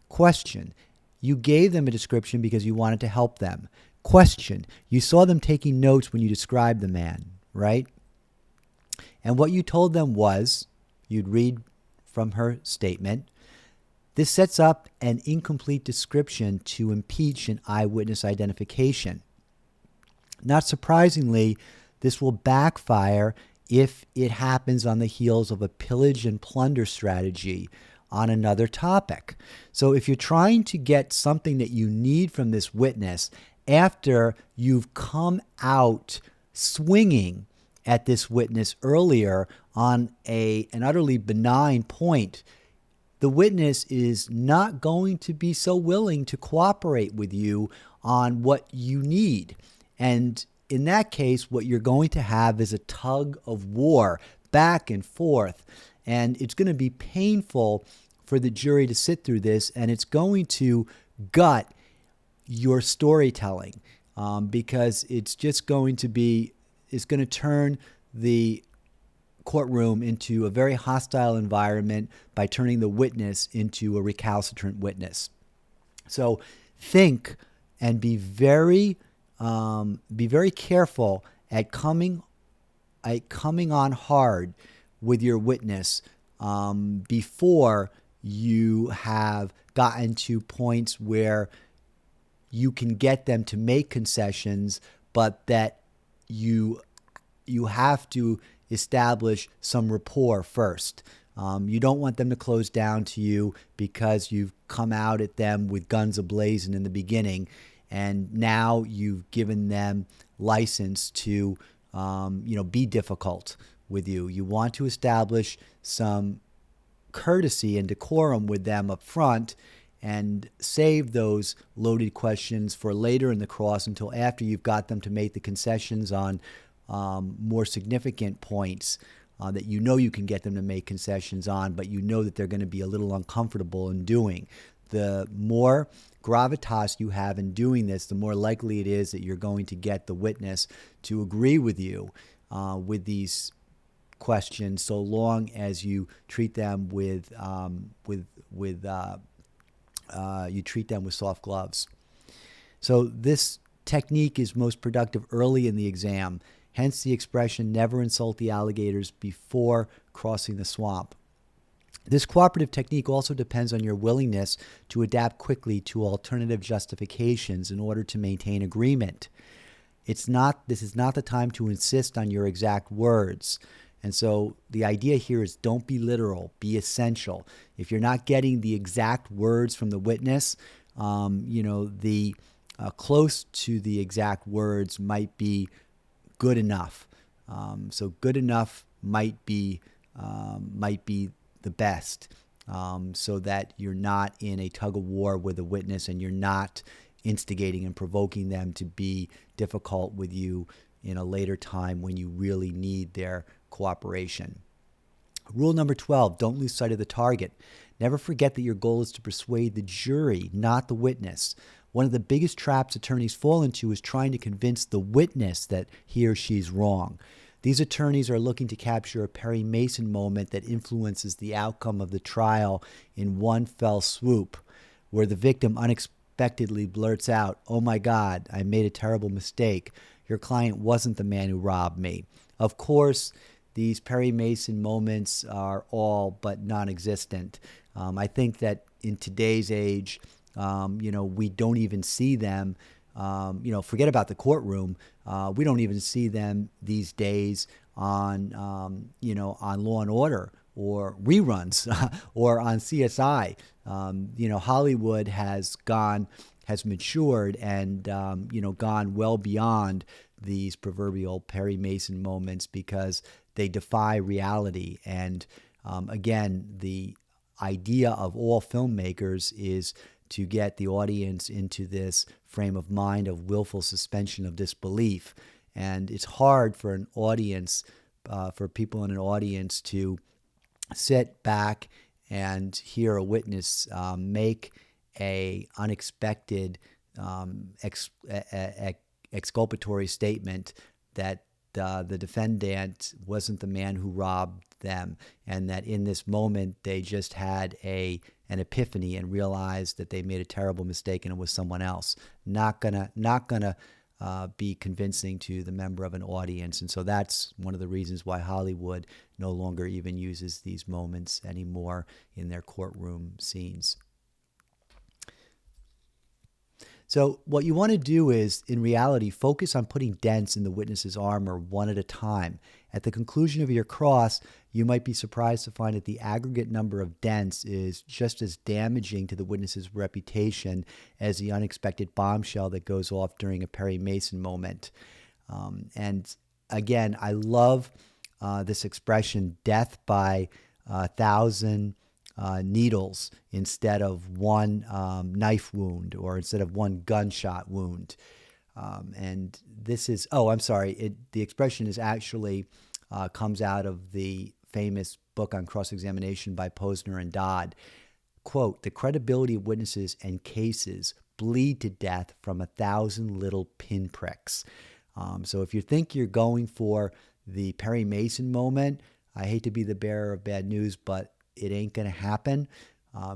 Question, you gave them a description because you wanted to help them. Question, you saw them taking notes when you described the man, right? And what you told them was, you'd read from her statement, this sets up an incomplete description to impeach an eyewitness identification. Not surprisingly, this will backfire if it happens on the heels of a pillage and plunder strategy on another topic. So if you're trying to get something that you need from this witness after you've come out swinging at this witness earlier on an utterly benign point, the witness is not going to be so willing to cooperate with you on what you need. And in that case, what you're going to have is a tug of war back and forth. And it's going to be painful for the jury to sit through this, and it's going to gut your storytelling because it's going to turn the courtroom into a very hostile environment by turning the witness into a recalcitrant witness. So think and be very careful at coming on hard with your witness before you have gotten to points where you can get them to make concessions, but that you have to establish some rapport first. You don't want them to close down to you because you've come out at them with guns ablazing in the beginning, and now you've given them license to be difficult with you. You want to establish some courtesy and decorum with them up front and save those loaded questions for later in the cross until after you've got them to make the concessions on more significant points that you know you can get them to make concessions on, but you know that they're going to be a little uncomfortable in doing. The more gravitas you have in doing this, the more likely it is that you're going to get the witness to agree with you with these questions, so long as you treat them with soft gloves. So this technique is most productive early in the exam, hence the expression, never insult the alligators before crossing the swamp. This cooperative technique also depends on your willingness to adapt quickly to alternative justifications in order to maintain agreement. This is not the time to insist on your exact words. And so the idea here is don't be literal, be essential. If you're not getting the exact words from the witness, close to the exact words might be good enough. So good enough might be the best, so that you're not in a tug of war with a witness and you're not instigating and provoking them to be difficult with you in a later time when you really need their cooperation. Rule number 12, don't lose sight of the target. Never forget that your goal is to persuade the jury, not the witness. One of the biggest traps attorneys fall into is trying to convince the witness that he or she's wrong. These attorneys are looking to capture a Perry Mason moment that influences the outcome of the trial in one fell swoop, where the victim unexpectedly blurts out, "Oh my God, I made a terrible mistake. Your client wasn't the man who robbed me." Of course, these Perry Mason moments are all but non-existent. I think that in today's age, we don't even see them. Forget about the courtroom. We don't even see them these days on Law and Order or reruns or on CSI. Hollywood has matured and gone well beyond these proverbial Perry Mason moments because they defy reality. And again, the idea of all filmmakers is to get the audience into this frame of mind of willful suspension of disbelief. And it's hard for an audience, for people in an audience to sit back and hear a witness make a unexpected exculpatory statement that the defendant wasn't the man who robbed them, and that in this moment they just had an epiphany and realized that they made a terrible mistake and it was someone else. Not gonna be convincing to the member of an audience. And so that's one of the reasons why Hollywood no longer even uses these moments anymore in their courtroom scenes. So what you want to do is, in reality, focus on putting dents in the witness's armor one at a time. At the conclusion of your cross, you might be surprised to find that the aggregate number of dents is just as damaging to the witness's reputation as the unexpected bombshell that goes off during a Perry Mason moment. And again, I love this expression, death by 1,000 needles instead of one knife wound, or instead of one gunshot wound. And this is, the expression is actually comes out of the famous book on cross-examination by Posner and Dodd. Quote, "The credibility of witnesses and cases bleed to death from 1,000 little pinpricks." So if you think you're going for the Perry Mason moment, I hate to be the bearer of bad news, but it ain't going to happen.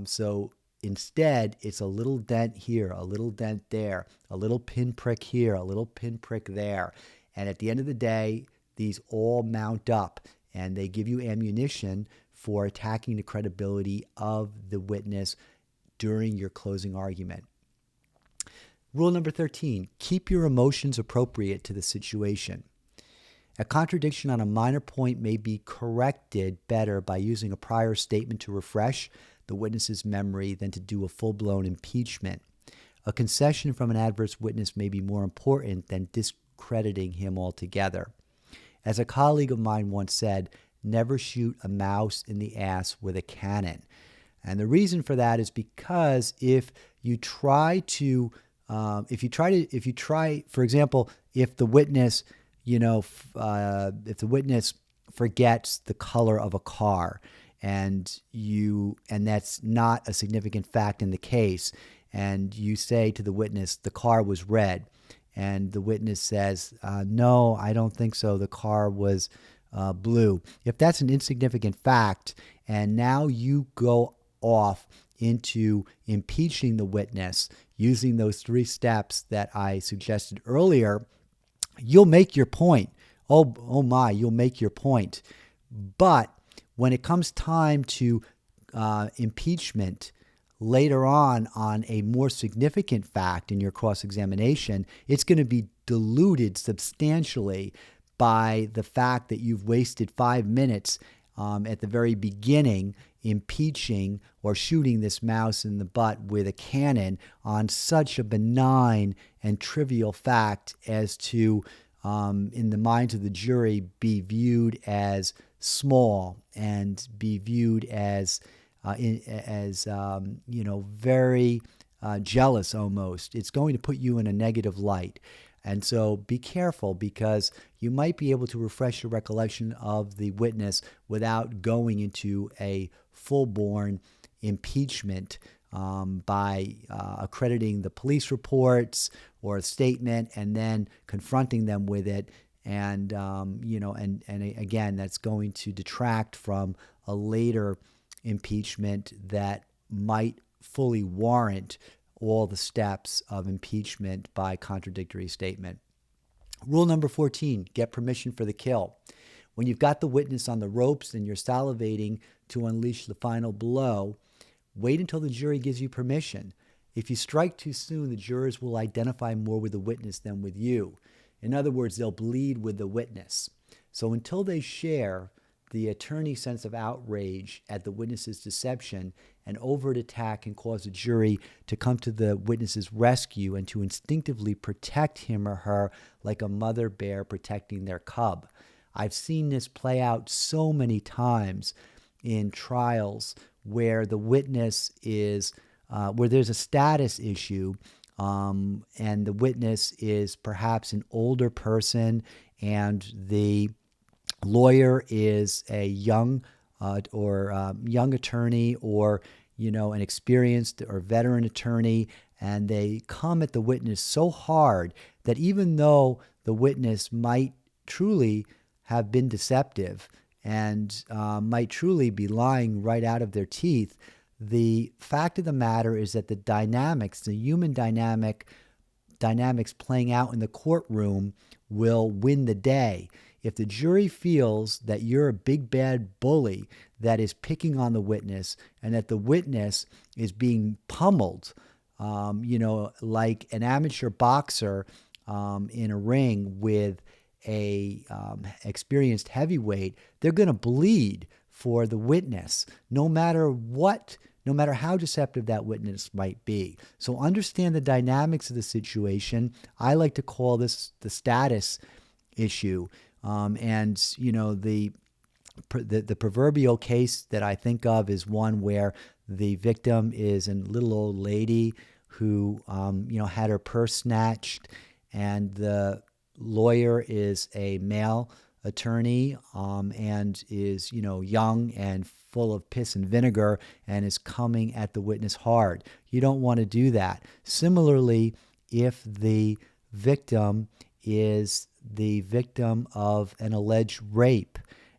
So instead, it's a little dent here, a little dent there, a little pinprick here, a little pinprick there. And at the end of the day, these all mount up and they give you ammunition for attacking the credibility of the witness during your closing argument. Rule number 13, keep your emotions appropriate to the situation. A contradiction on a minor point may be corrected better by using a prior statement to refresh the witness's memory than to do a full-blown impeachment. A concession from an adverse witness may be more important than discrediting him altogether. As a colleague of mine once said, never shoot a mouse in the ass with a cannon. And the reason for that is because if you try, for example, if the witness forgets the color of a car, and that's not a significant fact in the case, and you say to the witness the car was red, and the witness says, no, I don't think so, the car was blue. If that's an insignificant fact, and now you go off into impeaching the witness using those 3 steps that I suggested earlier, you'll make your point. Oh my, you'll make your point. But when it comes time to impeachment later on a more significant fact in your cross-examination, it's going to be diluted substantially by the fact that you've wasted 5 minutes at the very beginning impeaching or shooting this mouse in the butt with a cannon on such a benign and trivial fact as to, in the minds of the jury, be viewed as small and be viewed as very jealous almost. It's going to put you in a negative light. And so be careful, because you might be able to refresh your recollection of the witness without going into a full-born impeachment by accrediting the police reports or a statement and then confronting them with it. And, again, that's going to detract from a later impeachment that might fully warrant all the steps of impeachment by contradictory statement. Rule number 14, get permission for the kill. When you've got the witness on the ropes and you're salivating to unleash the final blow, wait until the jury gives you permission. If you strike too soon, the jurors will identify more with the witness than with you. In other words, they'll bleed with the witness. So until they share the attorney's sense of outrage at the witness's deception, an overt attack can cause a jury to come to the witness's rescue and to instinctively protect him or her like a mother bear protecting their cub. I've seen this play out so many times in trials where the witness is, where there's a status issue, and the witness is perhaps an older person and the lawyer is a young attorney, or an experienced or veteran attorney, and they come at the witness so hard that even though the witness might truly have been deceptive and might truly be lying right out of their teeth, the fact of the matter is that the human dynamics playing out in the courtroom will win the day. If the jury feels that you're a big bad bully that is picking on the witness and that the witness is being pummeled, like an amateur boxer in a ring with a experienced heavyweight, they're going to bleed for the witness, no matter how deceptive that witness might be. So understand the dynamics of the situation. I like to call this the status issue. The proverbial case that I think of is one where the victim is a little old lady who, had her purse snatched, and the lawyer is a male attorney, and is, young and full of piss and vinegar and is coming at the witness hard. You don't want to do that. Similarly, if the victim is the victim of an alleged rape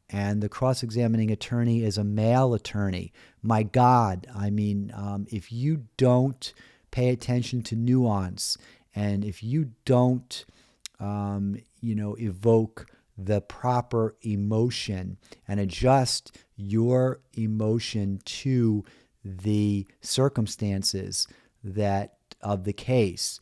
and the cross-examining attorney is a male attorney, my God, if you don't pay attention to nuance, and if you don't, evoke the proper emotion and adjust your emotion to the circumstances of the case,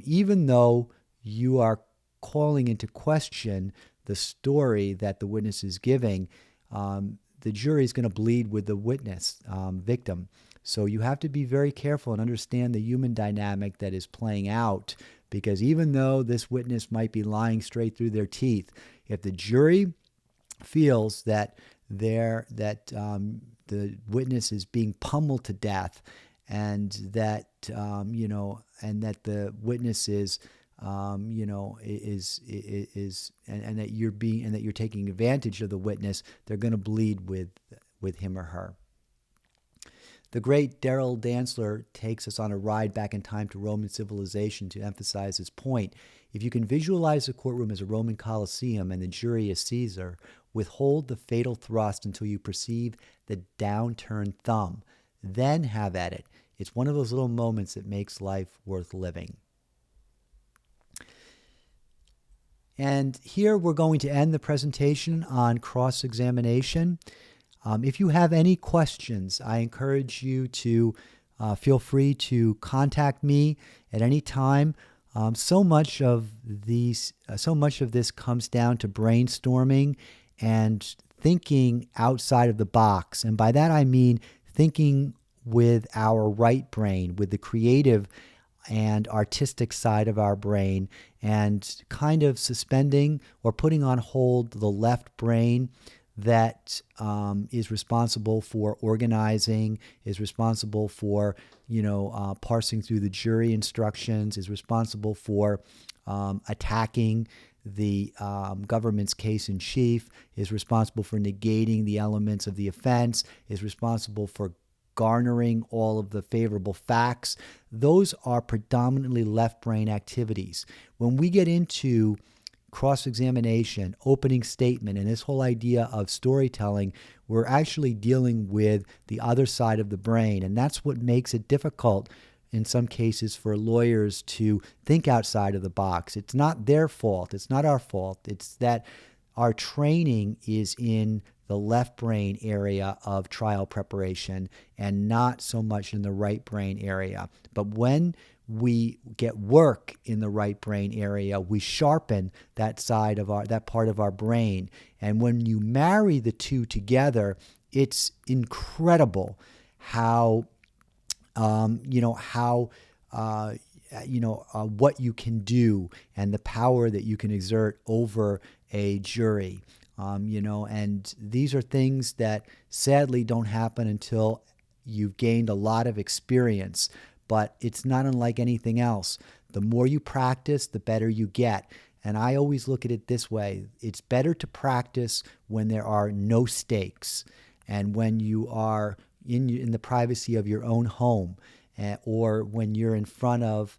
even though you are calling into question the story that the witness is giving, the jury is going to bleed with the witness, victim. So you have to be very careful and understand the human dynamic that is playing out, because even though this witness might be lying straight through their teeth, if the jury feels that the witness is being pummeled to death, and that and that the witness is and that you're taking advantage of the witness, they're going to bleed with him or her. The great Darrell Dantzler takes us on a ride back in time to Roman civilization to emphasize his point. If you can visualize the courtroom as a Roman Colosseum and the jury as Caesar, withhold the fatal thrust until you perceive the downturned thumb. Then have at it. It's one of those little moments that makes life worth living. And here we're going to end the presentation on cross-examination. If you have any questions, I encourage you to feel free to contact me at any time. So much of this comes down to brainstorming and thinking outside of the box. And by that I mean thinking with our right brain, with the creative and artistic side of our brain, and kind of suspending or putting on hold the left brain that is responsible for organizing, is responsible for, parsing through the jury instructions, is responsible for attacking the government's case in chief, is responsible for negating the elements of the offense, is responsible for garnering all of the favorable facts. Those are predominantly left brain activities. When we get into cross-examination, opening statement, and this whole idea of storytelling, we're actually dealing with the other side of the brain. And that's what makes it difficult in some cases for lawyers to think outside of the box. It's not their fault. It's not our fault. It's that our training is in the left brain area of trial preparation and not so much in the right brain area. But when we get work in the right brain area, we sharpen that part of our brain. And when you marry the two together, it's incredible how what you can do and the power that you can exert over a jury. And these are things that sadly don't happen until you've gained a lot of experience. But it's not unlike anything else. The more you practice, the better you get. And I always look at it this way. It's better to practice when there are no stakes and when you are in the privacy of your own home, or when you're in front of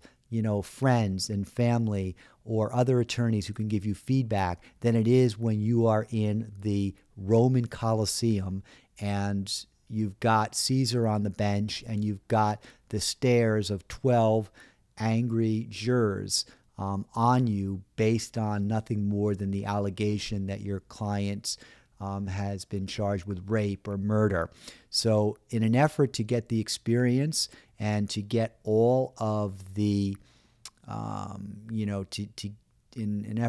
friends and family or other attorneys who can give you feedback, than it is when you are in the Roman Colosseum and you've got Caesar on the bench and you've got the stares of 12 angry jurors on you based on nothing more than the allegation that your client has been charged with rape or murder. So in an effort to get the experience and to get all of the, in an effort